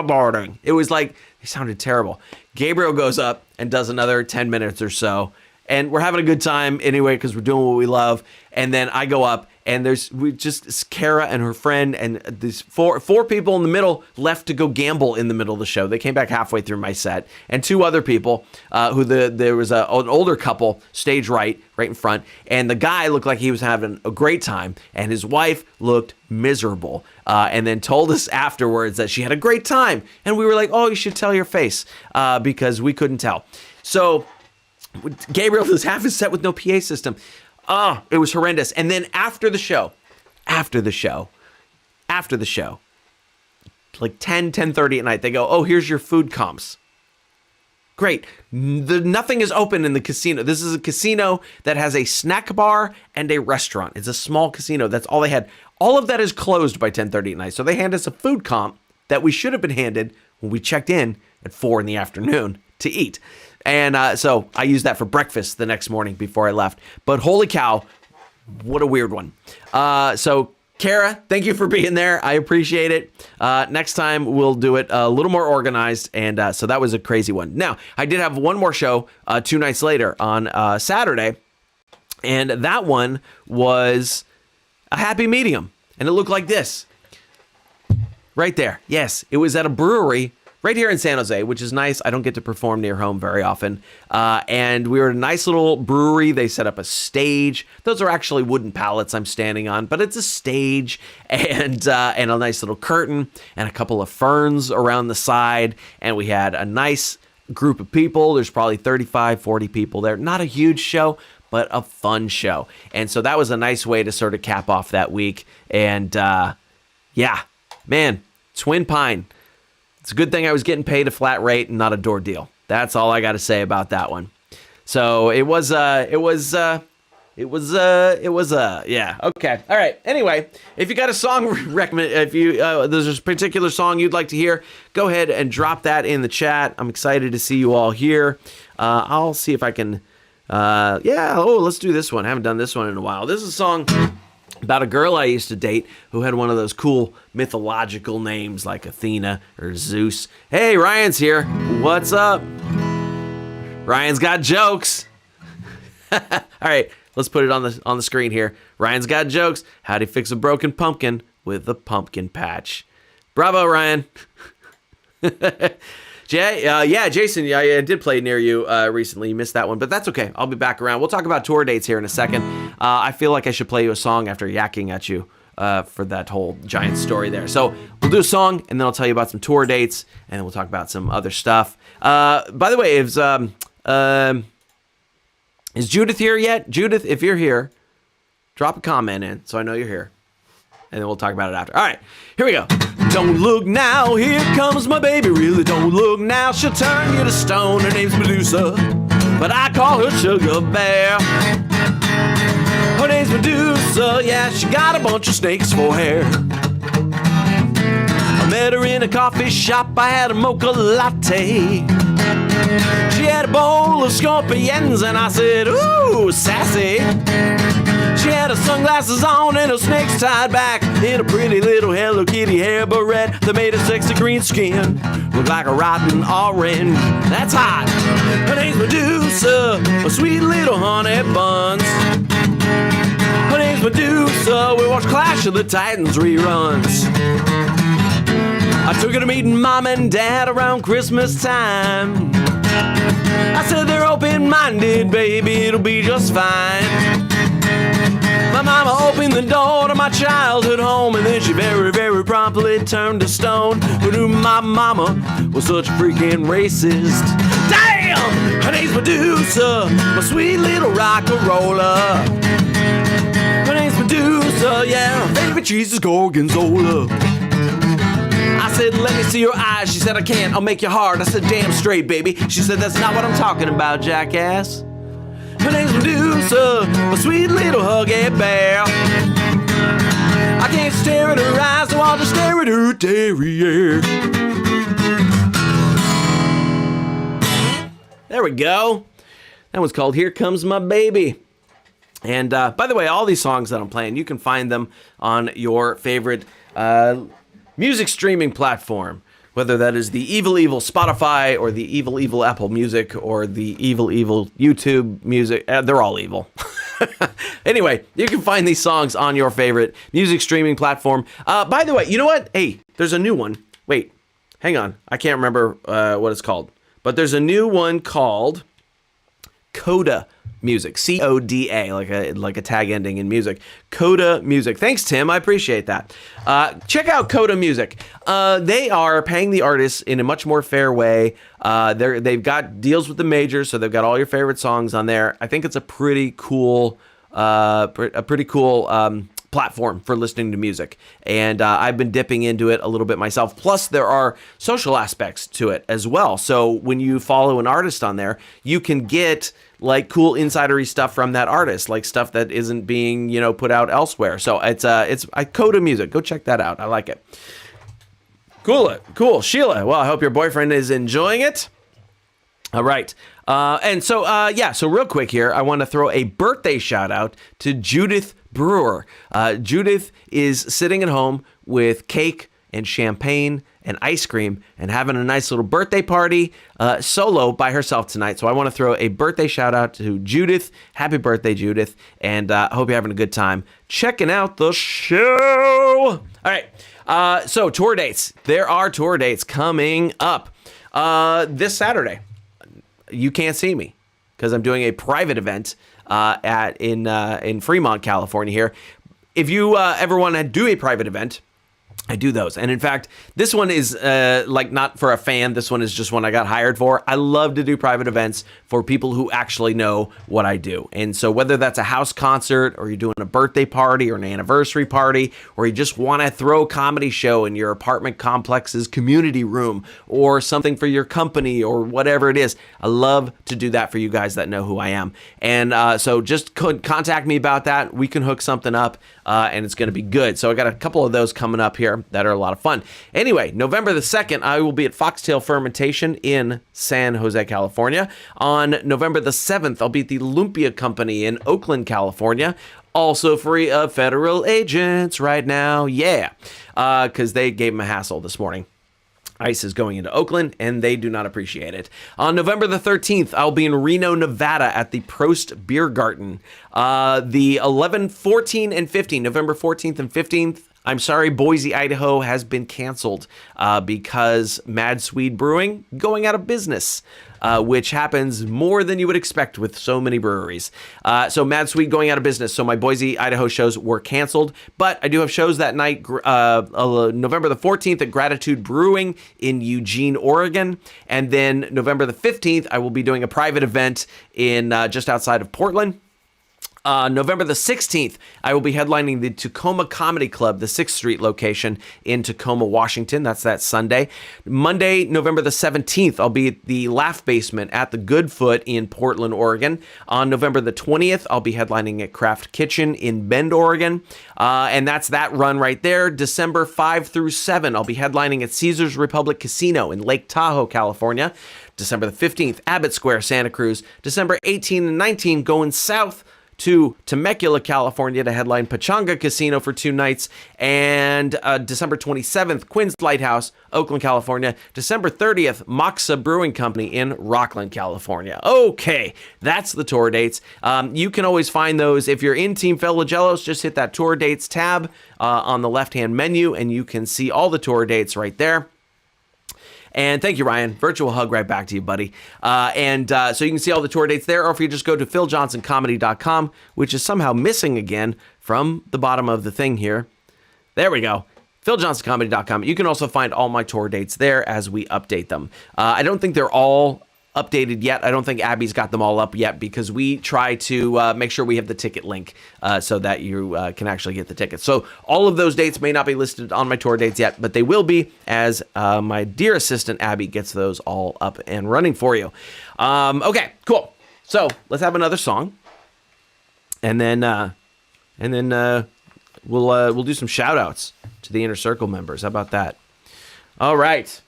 boarding. It was like, it sounded terrible. Gabriel goes up and does another 10 minutes or so. And we're having a good time anyway because we're doing what we love. And then I go up and it's Kara and her friend and these four people in the middle left to go gamble in the middle of the show. They came back halfway through my set, and 2 other people there was an older couple stage right in front, and the guy looked like he was having a great time, and his wife looked miserable, and then told us afterwards that she had a great time, and we were like, oh, you should tell your face, because we couldn't tell. So Gabriel does half his set with no PA system. It was horrendous. And then after the show, like 10:30 at night, they go, here's your food comps. Great. Nothing is open in the casino. This is a casino that has a snack bar and a restaurant. It's a small casino. That's all they had. All of that is closed by 10:30 at night. So they hand us a food comp that we should have been handed when we checked in at 4 p.m. to eat. And so I used that for breakfast the next morning before I left. But holy cow, what a weird one. So Kara, thank you for being there. I appreciate it. Next time we'll do it a little more organized. And so that was a crazy one. Now, I did have one more show 2 nights later on Saturday. And that one was a happy medium. And it looked like this. Right there. Yes, it was at a brewery right here in San Jose, which is nice. I don't get to perform near home very often. And we were at a nice little brewery. They set up a stage. Those are actually wooden pallets I'm standing on, but it's a stage and a nice little curtain and a couple of ferns around the side. And we had a nice group of people. There's probably 35, 40 people there. Not a huge show, but a fun show. And so that was a nice way to sort of cap off that week. And yeah, man, Twin Pine. It's a good thing I was getting paid a flat rate and not a door deal. That's all I got to say about that one. So it was yeah. Okay. All right. Anyway, if you got a song recommend, if you there's a particular song you'd like to hear, go ahead and drop that in the chat. I'm excited to see you all here. I'll see if I can. Let's do this one. I haven't done this one in a while. This is a song about a girl I used to date who had one of those cool mythological names like Athena or Zeus. Hey, Ryan's here. What's up? Ryan's got jokes. All right, let's put it on the screen here. Ryan's got jokes. How'd he fix a broken pumpkin with a pumpkin patch? Bravo, Ryan. Jason, I did play near you recently. You missed that one, but that's okay. I'll be back around. We'll talk about tour dates here in a second. I feel like I should play you a song after yakking at you for that whole giant story there. So we'll do a song, and then I'll tell you about some tour dates, and then we'll talk about some other stuff. By the way, is Judith here yet? Judith, if you're here, drop a comment in so I know you're here, and then we'll talk about it after. All right, here we go. Don't look now, here comes my baby. Really don't look now, she'll turn you to stone. Her name's Medusa, but I call her Sugar Bear. Her name's Medusa, yeah, she got a bunch of snakes for hair. I met her in a coffee shop, I had a mocha latte. She had a bowl of scorpions and I said, ooh, sassy. She had her sunglasses on and her snakes tied back in a pretty little Hello Kitty hair barrette that made her sexy green skin look like a rotten orange. That's hot. Her name's Medusa, a sweet little honey buns. Her name's Medusa, we watch Clash of the Titans reruns. I took her to meeting Mom and Dad around Christmas time. I said they're open-minded, baby, it'll be just fine. My mama opened the door to my childhood home, and then she very, very promptly turned to stone. Who knew my mama was such a freaking racist? Damn! Her name's Medusa, my sweet little rock-a-roller. Her name's Medusa, yeah, her favorite cheese is Gorgonzola. I said, let me see your eyes. She said, I can't, I'll make you hard. I said, damn straight, baby. She said, that's not what I'm talking about, jackass. Her name's Medusa, a sweet little huggy bear. I can't stare at her eyes, so I'll just stare at her derriere. There we go. That one's called Here Comes My Baby. And by the way, all these songs that I'm playing, you can find them on your favorite music streaming platform, whether that is the evil Spotify or the evil Apple Music or the evil YouTube Music. They're all evil. Anyway, you can find these songs on your favorite music streaming platform. By the way, you know what? Hey, there's a new one. Wait, hang on. I can't remember what it's called. But there's a new one called Coda Music, C-O-D-A, like a tag ending in music. Coda Music. Thanks, Tim. I appreciate that. Check out Coda Music. They are paying the artists in a much more fair way. They've got deals with the majors, so they've got all your favorite songs on there. I think it's a pretty cool, platform for listening to music, and I've been dipping into it a little bit myself. Plus, there are social aspects to it as well. So when you follow an artist on there, you can get like cool insidery stuff from that artist, like stuff that isn't being put out elsewhere. So it's Coda Music. Go check that out. I like it. Cool, Sheila. Well, I hope your boyfriend is enjoying it. All right. So real quick here, I want to throw a birthday shout out to Judith Brewer. Judith is sitting at home with cake and champagne and ice cream and having a nice little birthday party solo by herself tonight. So I want to throw a birthday shout out to Judith. Happy birthday, Judith. And I hope you're having a good time checking out the show. All right. So tour dates. There are tour dates coming up this Saturday. You can't see me because I'm doing a private event in Fremont, California here. If you ever want to do a private event, I do those. And in fact, this one is like not for a fan. This one is just one I got hired for. I love to do private events for people who actually know what I do. And so whether that's a house concert or you're doing a birthday party or an anniversary party, or you just want to throw a comedy show in your apartment complex's community room or something for your company or whatever it is, I love to do that for you guys that know who I am. And so just contact me about that. We can hook something up and it's going to be good. So I got a couple of those coming up here that are a lot of fun. Anyway, November the 2nd, I will be at Foxtail Fermentation in San Jose, California. On November the 7th, I'll be at the Lumpia Company in Oakland, California. Also free of federal agents right now. Yeah, because they gave them a hassle this morning. ICE is going into Oakland, and they do not appreciate it. On November the 13th, I'll be in Reno, Nevada at the Prost Beer Garden. The 11, 14, and 15, November 14th and 15th, I'm sorry, Boise, Idaho has been canceled because Mad Swede Brewing going out of business, which happens more than you would expect with so many breweries. So Mad Swede going out of business. So my Boise, Idaho shows were canceled, but I do have shows that night, November the 14th at Gratitude Brewing in Eugene, Oregon. And then November the 15th, I will be doing a private event in just outside of Portland. November the 16th, I will be headlining the Tacoma Comedy Club, the 6th Street location in Tacoma, Washington. That's that Sunday. Monday, November the 17th, I'll be at the Laugh Basement at the Goodfoot in Portland, Oregon. On November the 20th, I'll be headlining at Craft Kitchen in Bend, Oregon. And that's that run right there. December 5 through 7, I'll be headlining at Caesars Republic Casino in Lake Tahoe, California. December the 15th, Abbott Square, Santa Cruz. December 18 and 19, going south to Temecula, California to headline Pachanga Casino for 2 nights. And December 27th, Quinn's Lighthouse, Oakland, California. December 30th, Moxa Brewing Company in Rockland, California. Okay, that's the tour dates. You can always find those. If you're in Team Philogelos, just hit that tour dates tab on the left-hand menu, and you can see all the tour dates right there. And thank you, Ryan. Virtual hug right back to you, buddy. So you can see all the tour dates there, or if you just go to philjohnsоncomedy.com, which is somehow missing again from the bottom of the thing here. There we go. philjohnsоncomedy.com. You can also find all my tour dates there as we update them. I don't think they're all updated yet. I don't think Abby's got them all up yet because we try to make sure we have the ticket link so that you can actually get the tickets. So all of those dates may not be listed on my tour dates yet, but they will be as my dear assistant Abby gets those all up and running for you. Okay, cool. So let's have another song, and then we'll do some shout outs to the Inner Circle members. How about that? All right.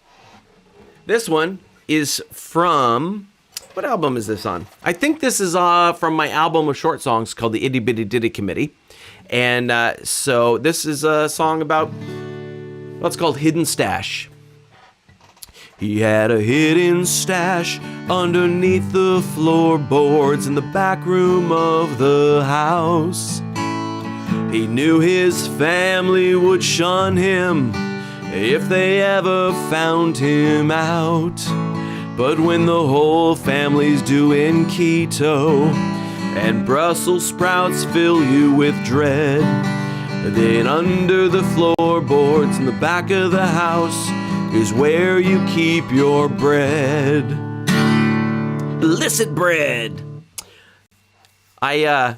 This one is from, what album is this on? I think this is from my album of short songs called the Itty Bitty Ditty Committee. And so this is a song about what's called Hidden Stash. He had a hidden stash underneath the floorboards in the back room of the house. He knew his family would shun him if they ever found him out. But when the whole family's doing keto and Brussels sprouts fill you with dread, then under the floorboards in the back of the house is where you keep your bread. Illicit bread. I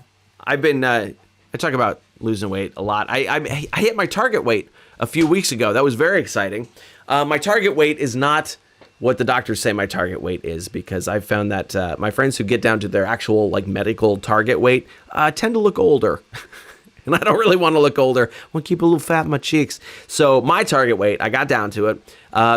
talk about losing weight a lot. I hit my target weight a few weeks ago. That was very exciting. My target weight is not what the doctors say my target weight is, because I've found that my friends who get down to their actual medical target weight tend to look older. And I don't really want to look older. I want to keep a little fat in my cheeks. So my target weight, I got down to it.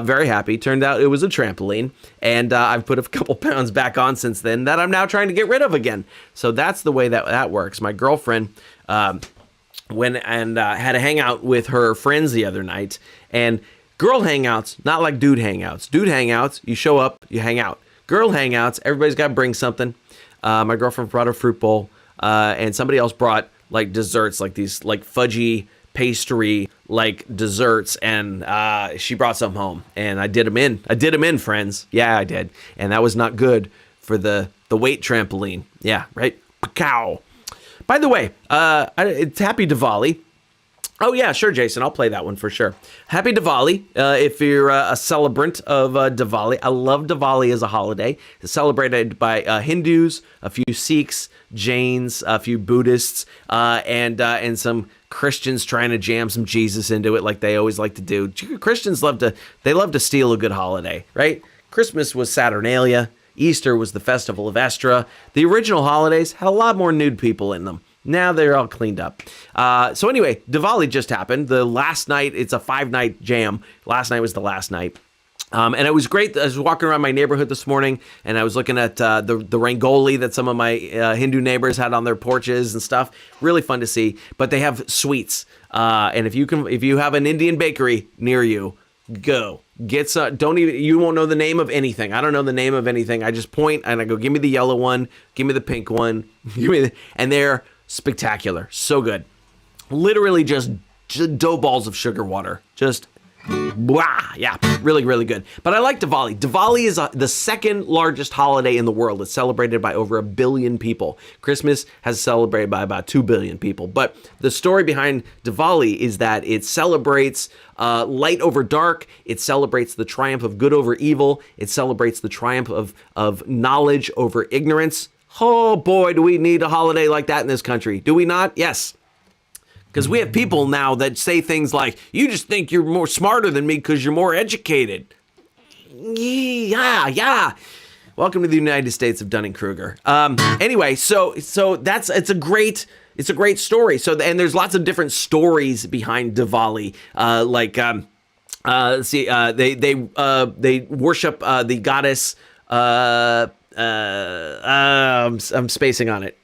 Very happy. Turned out it was a trampoline. And I've put a couple pounds back on since then that I'm now trying to get rid of again. So that's the way that works. My girlfriend went and had a hangout with her friends the other night. And girl hangouts, not like dude hangouts. Dude hangouts, you show up, you hang out. Girl hangouts, everybody's got to bring something. My girlfriend brought a fruit bowl, and somebody else brought desserts, these fudgy pastry desserts, and she brought some home, and I did them in, friends. Yeah, I did. And that was not good for the weight trampoline. Yeah, right? Cow. By the way, it's Happy Diwali. Oh, yeah, sure, Jason. I'll play that one for sure. Happy Diwali, if you're a celebrant of Diwali. I love Diwali as a holiday. It's celebrated by Hindus, a few Sikhs, Jains, a few Buddhists, and some Christians trying to jam some Jesus into it like they always like to do. Christians love to steal a good holiday, right? Christmas was Saturnalia. Easter was the festival of Estra. The original holidays had a lot more nude people in them. Now they're all cleaned up. So anyway, Diwali just happened. The last night, it's a 5-night jam. Last night was the last night. And it was great. I was walking around my neighborhood this morning, and I was looking at the rangoli that some of my Hindu neighbors had on their porches and stuff. Really fun to see. But they have sweets. And if you have an Indian bakery near you, go. Get some. You won't know the name of anything. I don't know the name of anything. I just point and I go, give me the yellow one, give me the pink one, and they're spectacular. So good. Literally just dough balls of sugar water. Just, wow. Yeah, really, really good. But I like Diwali. Diwali is the second largest holiday in the world. It's celebrated by over 1 billion people. Christmas has celebrated by about 2 billion people. But the story behind Diwali is that it celebrates light over dark. It celebrates the triumph of good over evil. It celebrates the triumph of knowledge over ignorance. Oh boy, do we need a holiday like that in this country. Do we not? Yes. Because we have people now that say things like, you just think you're more smarter than me because you're more educated. Yeah. Welcome to the United States of Dunning-Kruger. Anyway, so it's a great story. So, and there's lots of different stories behind Diwali. They worship the goddess. I'm spacing on it.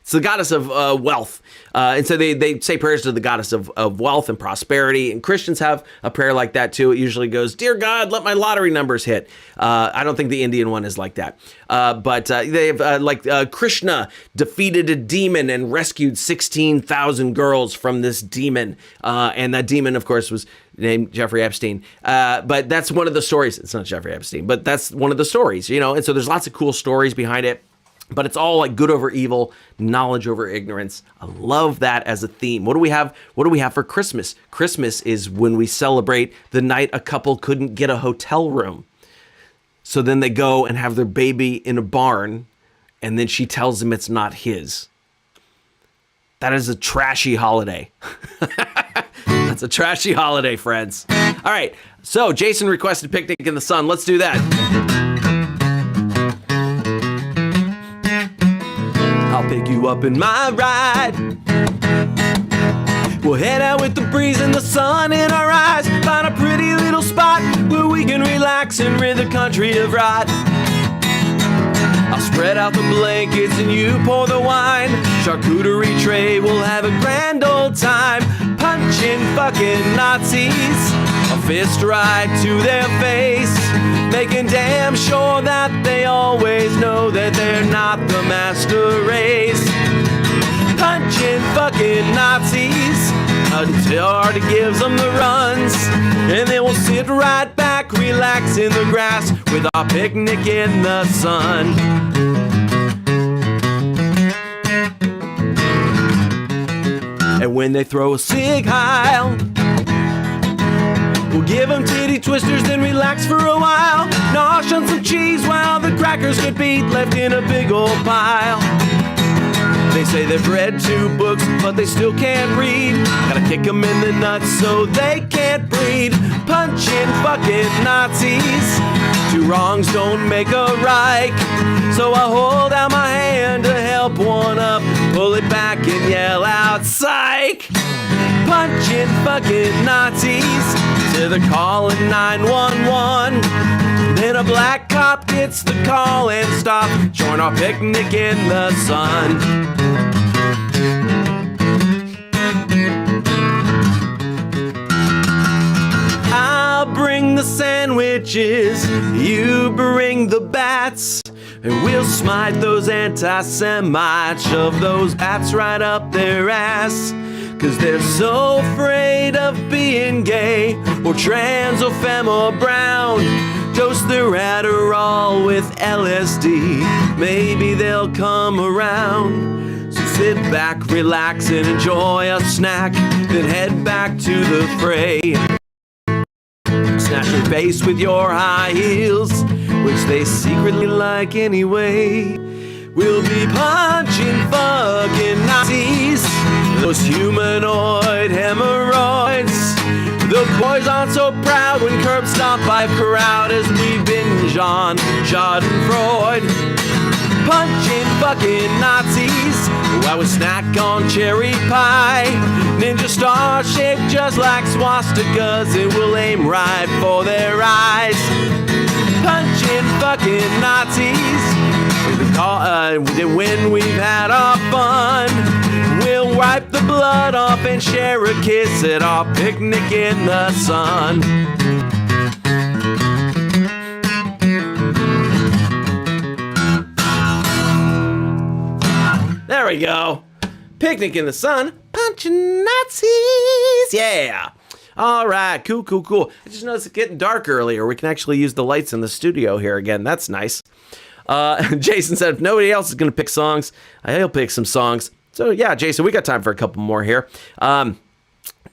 It's the goddess of wealth. And so they say prayers to the goddess of wealth and prosperity. And Christians have a prayer like that too. It usually goes, "Dear God, let my lottery numbers hit." I don't think the Indian one is like that. But they have Krishna defeated a demon and rescued 16,000 girls from this demon. And that demon, of course, was named Jeffrey Epstein. But that's one of the stories. It's not Jeffrey Epstein, but that's one of the stories, And so there's lots of cool stories behind it. But it's all like good over evil, knowledge over ignorance. I love that as a theme. What do we have? What do we have for Christmas? Christmas is when we celebrate the night a couple couldn't get a hotel room. So then they go and have their baby in a barn, and then she tells him it's not his. That is a trashy holiday. That's a trashy holiday, friends. All right, so Jason requested Picnic in the Sun. Let's do that. I'll pick you up in my ride. We'll head out with the breeze and the sun in our eyes. Find a pretty little spot where we can relax and rid the country of rot. I'll spread out the blankets and you pour the wine. Charcuterie tray, we'll have a grand old time. Punching fucking Nazis, a fist right to their face. Making damn sure that they always know that they're not the master race. Punching fucking Nazis until Artie gives them the runs. And then we'll sit right back, relax in the grass with our picnic in the sun. And when they throw a cig heil, we'll give them titty twisters, then relax for a while. Nosh on some cheese while the crackers get beat, left in a big old pile. They say they've read 2 books, but they still can't read. Gotta kick them in the nuts so they can't breed. Punching fucking Nazis, 2 wrongs don't make a right. So I hold out my hand to help one up, pull it back and yell out, psych! Punching fucking Nazis till they're calling 911. Then a black cop gets the call and stop. Join our picnic in the sun. I'll bring the sandwiches, you bring the bats. And we'll smite those anti-Semites, shove those bats right up their ass. Cause they're so afraid of being gay, or trans, or femme, or brown. Dose their Adderall with LSD, maybe they'll come around. So Sit back, relax, and enjoy a snack, then head back to the fray. Snatch your face with your high heels, which they secretly like anyway. We'll be punching fucking Nazis, those humanoid hemorrhoids. The boys aren't so proud when curbs stop by a crowd as we binge on Schadenfreude. Punching fucking Nazis while we snack on cherry pie. Ninja stars shaped just like swastikas, and we'll aim right for their eyes. Punching fucking Nazis. When we've had our fun, we'll wipe the blood off and share a kiss at our picnic in the sun. There we go. Picnic in the sun, punching Nazis. Yeah. All right, cool. I just noticed it's getting dark earlier. We can actually use the lights in the studio here again. That's nice. Jason said, if nobody else is going to pick songs, I'll pick some songs. So yeah, Jason, we got time for a couple more here.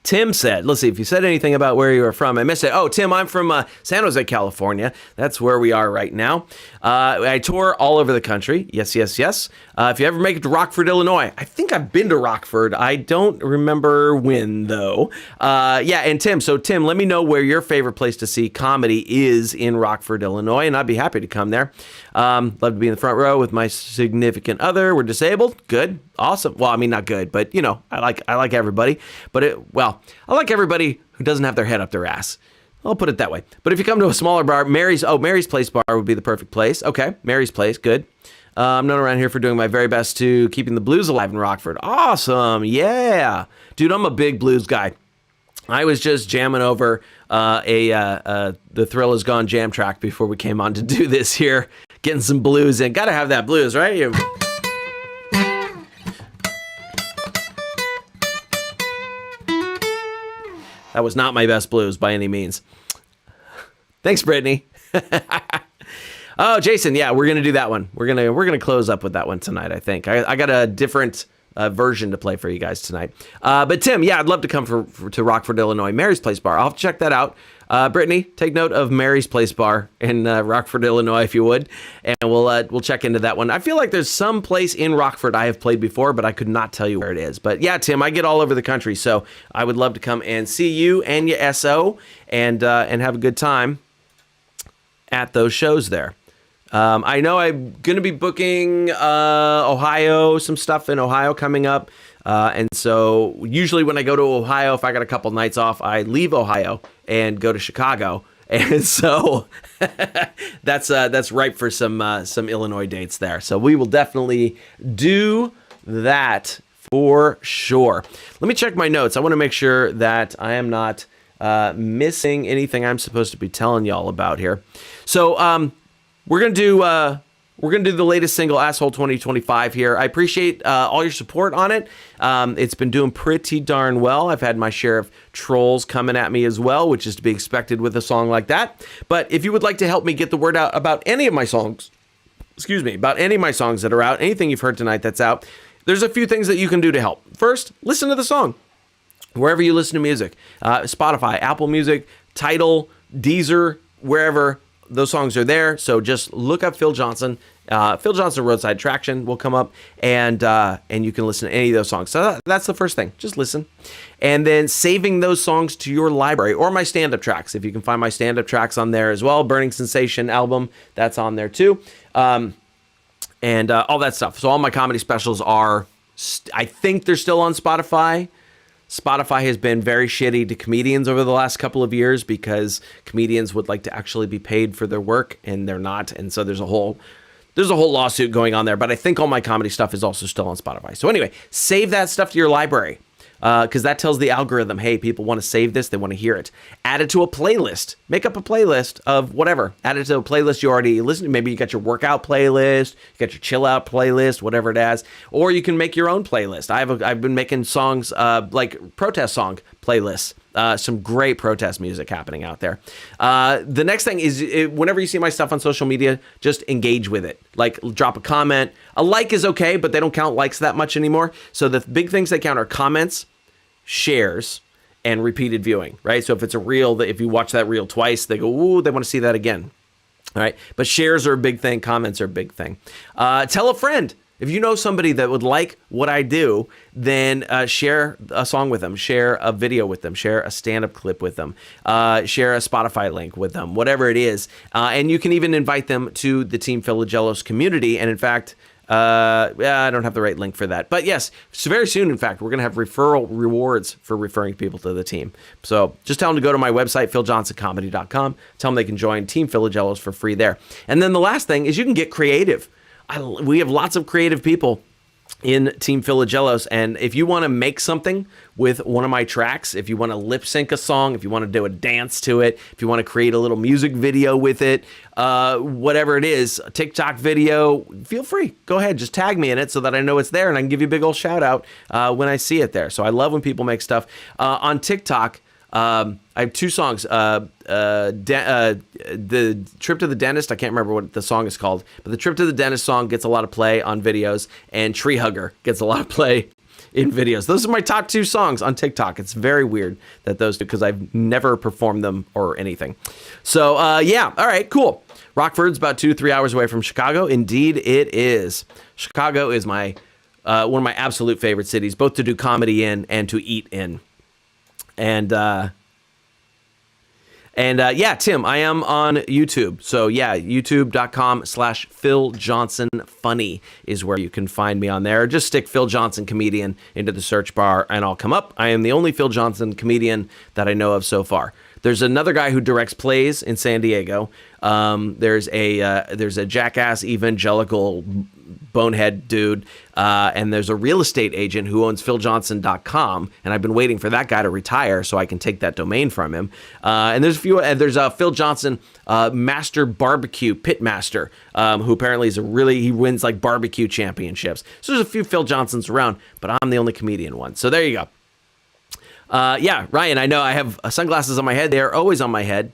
Tim said, let's see, if you said anything about where you were from, I missed it. Oh, Tim, I'm from San Jose, California. That's where we are right now. I tour all over the country. Yes. If you ever make it to Rockford, Illinois, I think I've been to Rockford. I don't remember when, though. And Tim, let me know where your favorite place to see comedy is in Rockford, Illinois, and I'd be happy to come there. Love to be in the front row with my significant other. We're disabled. Good. Awesome. Well, I mean, not good, but you know, I like everybody. I like everybody who doesn't have their head up their ass. I'll put it that way. But if you come to a smaller bar, Mary's Place bar would be the perfect place. Okay, Mary's Place, good. I'm known around here for doing my very best to keeping the blues alive in Rockford. Awesome, yeah. Dude, I'm a big blues guy. I was just jamming over the Thrill Is Gone jam track before we came on to do this here. Getting some blues in. Gotta have that blues, right? That was not my best blues by any means. Thanks, Brittany. Oh, Jason, yeah, we're gonna do that one. We're gonna close up with that one tonight. I think I got a different version to play for you guys tonight. But Tim, yeah, I'd love to come to Rockford, Illinois, Mary's Place Bar. I'll have to check that out. Brittany, take note of Mary's Place Bar in Rockford, Illinois, if you would, and we'll check into that one. I feel like there's some place in Rockford I have played before, but I could not tell you where it is. But yeah, Tim, I get all over the country, so I would love to come and see you and your SO and have a good time at those shows there. I know I'm going to be booking Ohio, some stuff in Ohio coming up. And so usually when I go to Ohio, if I got a couple nights off, I leave Ohio and go to Chicago. And so that's ripe for some Illinois dates there. So we will definitely do that for sure. Let me check my notes. I want to make sure that I am not missing anything I'm supposed to be telling y'all about here. So we're gonna do the latest single, Asshole 2025 here. I appreciate all your support on it. It's been doing pretty darn well. I've had my share of trolls coming at me as well, which is to be expected with a song like that. But if you would like to help me get the word out about any of my songs, about any of my songs that are out, anything you've heard tonight that's out, there's a few things that you can do to help. First, listen to the song wherever you listen to music. Spotify, Apple Music, Tidal, Deezer, wherever. Those songs are there, so just look up Phil Johnson. Phil Johnson Roadside Traction will come up, and you can listen to any of those songs. So that's the first thing. Just listen. And then saving those songs to your library, or my stand-up tracks, if you can find my stand-up tracks on there as well. Burning Sensation album, that's on there too. And all that stuff. So all my comedy specials are, I think they're still on Spotify. Spotify has been very shitty to comedians over the last couple of years because comedians would like to actually be paid for their work and they're not. And so there's a whole lawsuit going on there. But I think all my comedy stuff is also still on Spotify. So anyway, save that stuff to your library because that tells the algorithm, hey, people want to save this. They want to hear it. Add it to a playlist. Make up a playlist of whatever. Add it to a playlist you already listen to. Maybe you got your workout playlist, you got your chill out playlist, whatever it is. Or you can make your own playlist. I've been making songs like protest song, playlists. Some great protest music happening out there. The next thing is whenever you see my stuff on social media, just engage with it. Like drop a comment. A like is okay, but they don't count likes that much anymore. So the big things that count are comments, shares, and repeated viewing, right? So if it's a reel, that if you watch that reel twice, they go, ooh, they want to see that again. All right. But shares are a big thing. Comments are a big thing. Tell a friend. If you know somebody that would like what I do, then share a song with them, share a video with them, share a stand-up clip with them, share a Spotify link with them, whatever it is. And you can even invite them to the Team Philogelos community. And in fact, I don't have the right link for that. But yes, so very soon, in fact, we're going to have referral rewards for referring people to the team. So just tell them to go to my website, philjohnsоncomedy.com. Tell them they can join Team Philogelos for free there. And then the last thing is you can get creative. We have lots of creative people in Team Philogelos, and if you want to make something with one of my tracks, if you want to lip sync a song, if you want to do a dance to it, if you want to create a little music video with it, whatever it is, a TikTok video, feel free. Go ahead, just tag me in it so that I know it's there, and I can give you a big old shout out when I see it there. So I love when people make stuff. On TikTok, I have 2 songs. The Trip to the Dentist, I can't remember what the song is called, but the Trip to the Dentist song gets a lot of play on videos, and Tree Hugger gets a lot of play in videos. Those are my top 2 songs on TikTok. It's very weird that those two, because I've never performed them or anything. So, yeah. All right, cool. Rockford's about 2-3 hours away from Chicago. Indeed, it is. Chicago is my one of my absolute favorite cities, both to do comedy in and to eat in. And yeah, Tim, I am on YouTube. So yeah, youtube.com/PhilJohnsonFunny is where you can find me on there. Just stick Phil Johnson Comedian into the search bar and I'll come up. I am the only Phil Johnson comedian that I know of so far. There's another guy who directs plays in San Diego. There's a jackass evangelical bonehead dude, and there's a real estate agent who owns philjohnson.com, and I've been waiting for that guy to retire so I can take that domain from him. And there's a Phil Johnson master barbecue pitmaster, who apparently he wins like barbecue championships. So there's a few Phil Johnsons around, but I'm the only comedian one. So there you go. Yeah, Ryan, I know I have sunglasses on my head. They are always on my head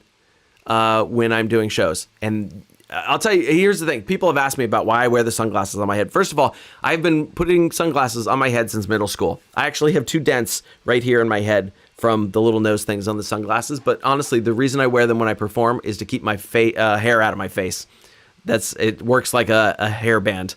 when I'm doing shows. And I'll tell you, here's the thing. People have asked me about why I wear the sunglasses on my head. First of all, I've been putting sunglasses on my head since middle school. I actually have 2 dents right here in my head from the little nose things on the sunglasses. But honestly, the reason I wear them when I perform is to keep my hair out of my face. It works like a hairband.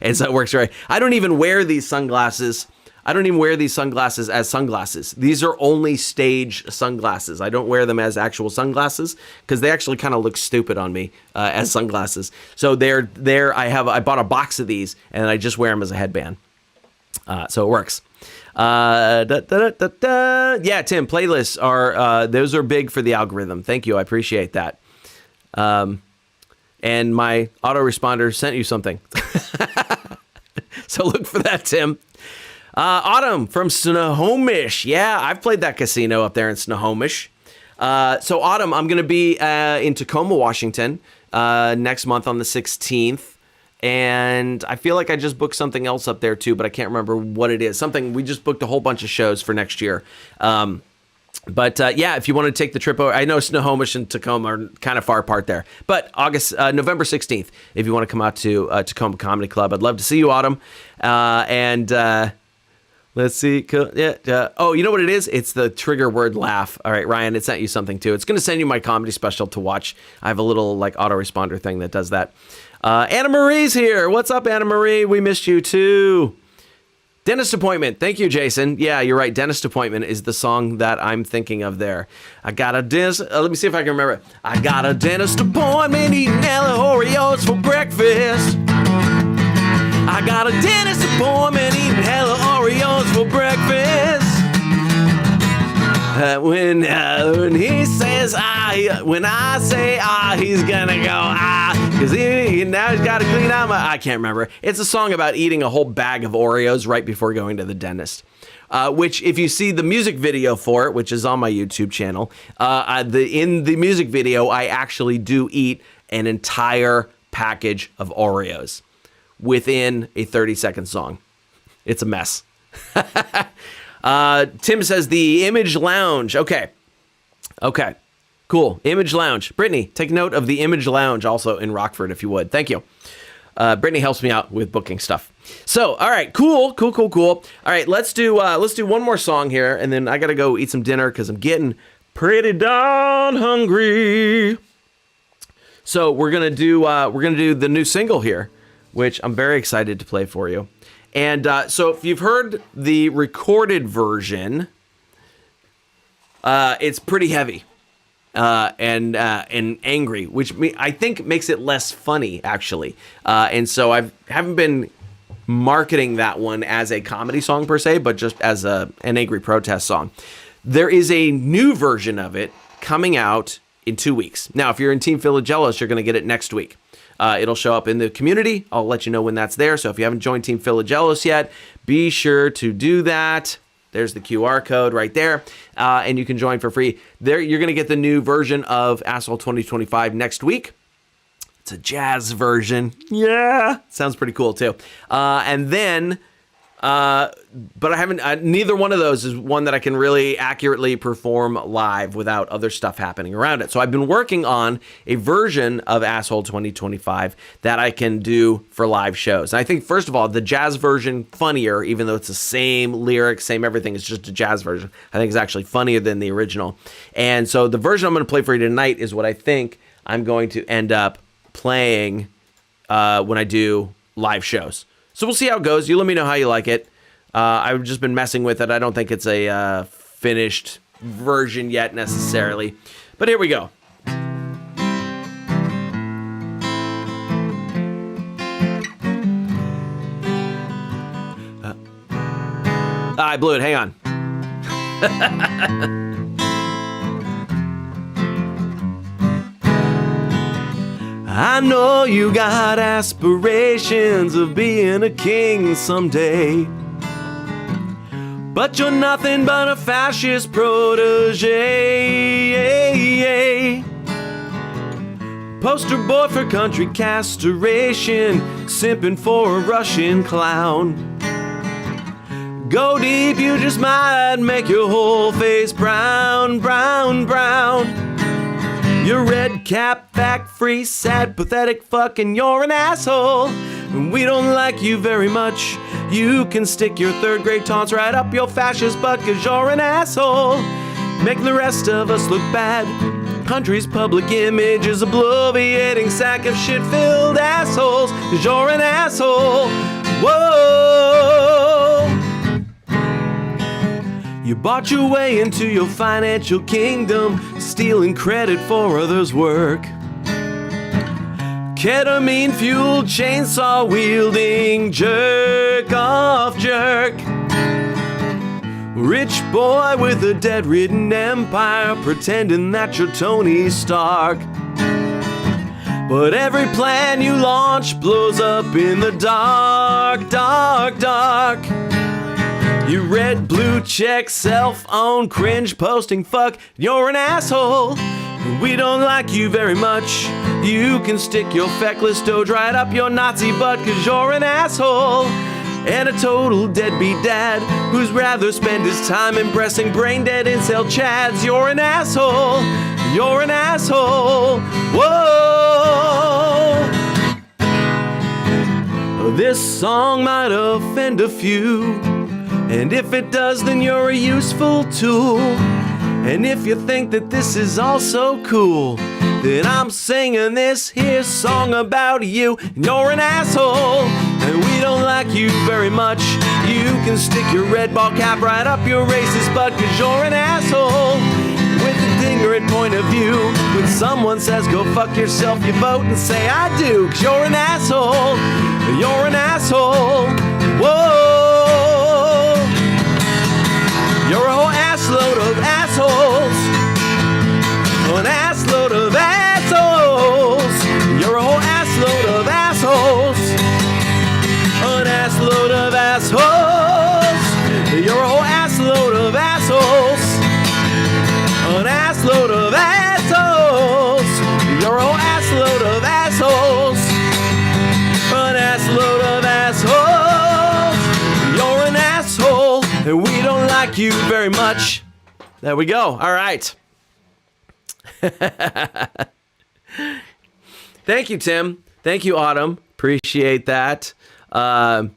And so it works right. I don't even wear these sunglasses as sunglasses. These are only stage sunglasses. I don't wear them as actual sunglasses because they actually kind of look stupid on me as sunglasses. So they're there. I bought a box of these and I just wear them as a headband. So it works. Yeah, Tim, playlists those are big for the algorithm. Thank you. I appreciate that. And my autoresponder sent you something. So look for that, Tim. Autumn from Snohomish. Yeah, I've played that casino up there in Snohomish. So Autumn, I'm going to be in Tacoma, Washington next month on the 16th. And I feel like I just booked something else up there too, but I can't remember what it is. We just booked a whole bunch of shows for next year. But yeah, if you want to take the trip over, I know Snohomish and Tacoma are kind of far apart there. But November 16th, if you want to come out to Tacoma Comedy Club, I'd love to see you, Autumn. Let's see. Yeah. Oh, you know what it is? It's the trigger word laugh. All right, Ryan, it sent you something too. It's going to send you my comedy special to watch. I have a little like autoresponder thing that does that. Anna Marie's here. What's up, Anna Marie? We missed you too. Dentist Appointment. Thank you, Jason. Yeah, you're right. Dentist Appointment is the song that I'm thinking of there. I got a dentist. Let me see if I can remember it. I got a dentist appointment eating Nella Oreos for breakfast. I got a dentist appointment eating hella Oreos for breakfast. When he says when I say he's gonna go because now he's got to clean out I can't remember. It's a song about eating a whole bag of Oreos right before going to the dentist. Which, if you see the music video for it, which is on my YouTube channel, in the music video, I actually do eat an entire package of Oreos within a 30-second song. It's a mess. Tim says the Image Lounge. Okay. Cool. Image Lounge. Brittany, take note of the Image Lounge also in Rockford, if you would. Thank you. Brittany helps me out with booking stuff. So, all right, cool. All right, let's do one more song here, and then I gotta go eat some dinner because I'm getting pretty darn hungry. So we're gonna do the new single here, which I'm very excited to play for you. And so if you've heard the recorded version, it's pretty heavy. And angry, which I think makes it less funny, actually. And so I haven't been marketing that one as a comedy song per se, but just as an angry protest song. There is a new version of it coming out in 2 weeks. Now, if you're in Team Philogelos, you're going to get it next week. It'll show up in the community. I'll let you know when that's there. So if you haven't joined Team Philogelos yet, be sure to do that. There's the QR code right there, and you can join for free. There, you're going to get the new version of Asshole 2025 next week. It's a jazz version. Yeah, sounds pretty cool too. And then, but I haven't. Neither one of those is one that I can really accurately perform live without other stuff happening around it. So I've been working on a version of Asshole 2025 that I can do for live shows. And I think, first of all, the jazz version funnier, even though it's the same lyrics, same everything. It's just a jazz version. I think it's actually funnier than the original. And so the version I'm going to play for you tonight is what I think I'm going to end up playing when I do live shows. So we'll see how it goes. You let me know how you like it. I've just been messing with it. I don't think it's a finished version yet necessarily. But here we go. I blew it. Hang on. I know you got aspirations of being a king someday, but you're nothing but a fascist protege. Poster boy for country castration, simping for a Russian clown. Go deep, you just might make your whole face brown, brown, brown. You're red cap, fact-free, sad, pathetic fuck, and you're an asshole. And we don't like you very much. You can stick your third grade taunts right up your fascist butt, cause you're an asshole. Make the rest of us look bad. Country's public image is a bloviating sack of shit-filled assholes, cause you're an asshole. Whoa! You bought your way into your financial kingdom, stealing credit for others' work. Ketamine-fueled, chainsaw-wielding, jerk-off jerk. Rich boy with a debt-ridden empire, pretending that you're Tony Stark. But every plan you launch blows up in the dark, dark, dark. You red, blue check, self-owned, cringe, posting fuck, you're an asshole. We don't like you very much. You can stick your feckless doge right up your Nazi butt, cause you're an asshole. And a total deadbeat dad who's rather spend his time impressing brain-dead incel chads. You're an asshole. You're an asshole. Whoa! This song might offend a few, and if it does, then you're a useful tool. And if you think that this is all so cool, then I'm singing this here song about you. You're an asshole, and we don't like you very much. You can stick your red ball cap right up your racist butt, cause you're an asshole. With a ignorant point of view, when someone says go fuck yourself, you vote and say I do, cause you're an asshole. You're an asshole. Whoa! You're a whole assload of assholes. An assload of assholes. You're a whole assload of assholes. An assload of assholes. You're a whole assload of assholes. An assload of assholes. You're a whole assload of assholes. An assload of assholes. You're an asshole, and we don't like like you very much. There we go. All right. Thank you, Tim. Thank you, Autumn. Appreciate that. Laugh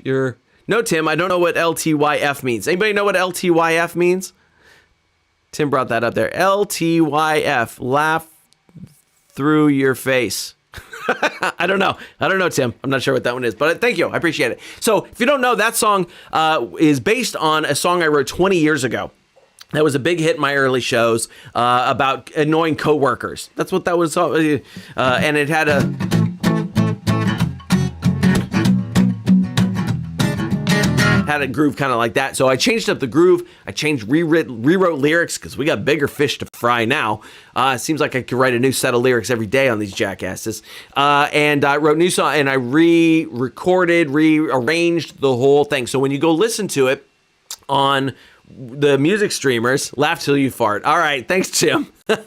your... No, Tim, I don't know what LTYF means. Anybody know what LTYF means? Tim brought that up there. LTYF, laugh through your face. I don't know, Tim. I'm not sure what that one is, but thank you. I appreciate it. So if you don't know, that song is based on a song I wrote 20 years ago. That was a big hit in my early shows about annoying coworkers. That's what that was. And it had a groove kind of like that. So I changed up the groove. I rewrote lyrics because we got bigger fish to fry now. It seems like I could write a new set of lyrics every day on these jackasses. And I wrote new song and I rearranged the whole thing. So when you go listen to it on the music streamers, laugh till you fart. All right, thanks, Tim. When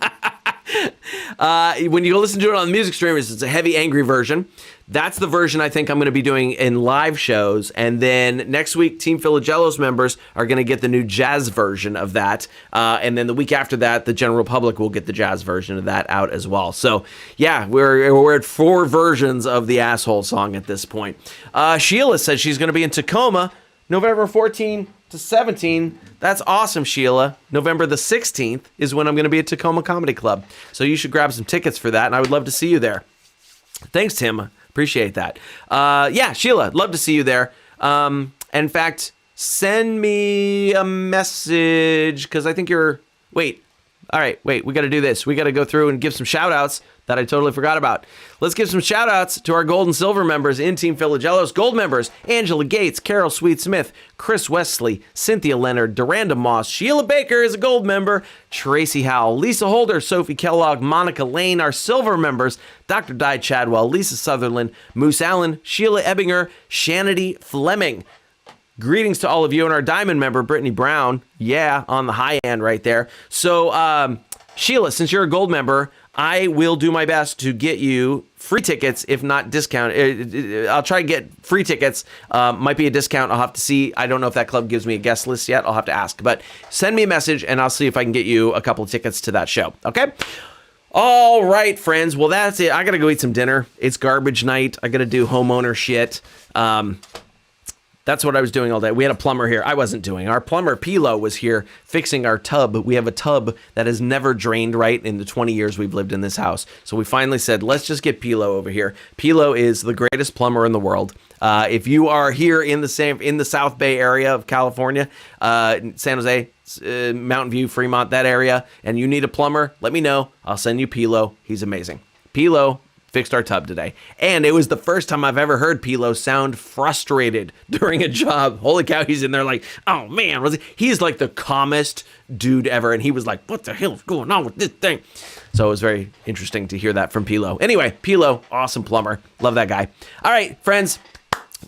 you go listen to it on the music streamers, it's a heavy, angry version. That's the version I think I'm going to be doing in live shows. And then next week, Team Philogelos members are going to get the new jazz version of that. And then the week after that, the general public will get the jazz version of that out as well. So yeah, we're at 4 versions of the asshole song at this point. Sheila says she's going to be in Tacoma, November 14 to 17. That's awesome, Sheila. November the 16th is when I'm going to be at Tacoma Comedy Club. So you should grab some tickets for that, and I would love to see you there. Thanks, Tim. Appreciate that. Yeah, Sheila, love to see you there. In fact, send me a message, because I think you're... Wait, we got to do this. We got to go through and give some shout-outs that I totally forgot about. Let's give some shout-outs to our gold and silver members in Team Philogelos. Gold members, Angela Gates, Carol Sweet-Smith, Chris Wesley, Cynthia Leonard, Duranda Moss, Sheila Baker is a gold member, Tracy Howell, Lisa Holder, Sophie Kellogg, Monica Lane, our silver members, Dr. Di Chadwell, Lisa Sutherland, Moose Allen, Sheila Ebbinger, Shanity Fleming. Greetings to all of you, and our diamond member, Brittany Brown. Yeah, on the high end right there. So, Sheila, since you're a gold member, I will do my best to get you free tickets, if not discount. I'll try to get free tickets. Might be a discount. I'll have to see. I don't know if that club gives me a guest list yet. I'll have to ask. But send me a message, and I'll see if I can get you a couple of tickets to that show. Okay? All right, friends. Well, that's it. I got to go eat some dinner. It's garbage night. I got to do homeowner shit. That's what I was doing all day. We had a plumber here. I wasn't doing. Our plumber, Pilo, was here fixing our tub. We have a tub that has never drained right in the 20 years we've lived in this house. So we finally said, let's just get Pilo over here. Pilo is the greatest plumber in the world. If you are here in the South Bay area of California, San Jose, Mountain View, Fremont, that area, and you need a plumber, let me know. I'll send you Pilo. He's amazing. Pilo fixed our tub today. And it was the first time I've ever heard Pilo sound frustrated during a job. Holy cow, he's in there like, oh man, he's like the calmest dude ever. And he was like, what the hell is going on with this thing? So it was very interesting to hear that from Pilo. Anyway, Pilo, awesome plumber. Love that guy. All right, friends.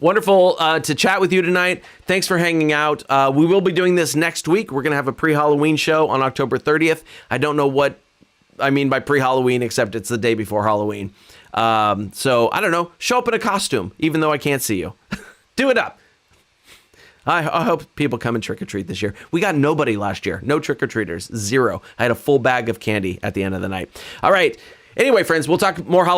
Wonderful to chat with you tonight. Thanks for hanging out. We will be doing this next week. We're going to have a pre-Halloween show on October 30th. I don't know what I mean by pre-Halloween, except it's the day before Halloween. So I don't know, show up in a costume, even though I can't see you. Do it up. I hope people come and trick-or-treat this year. We got nobody last year. No trick-or-treaters. 0. I had a full bag of candy at the end of the night. All right. Anyway, friends, we'll talk more Halloween.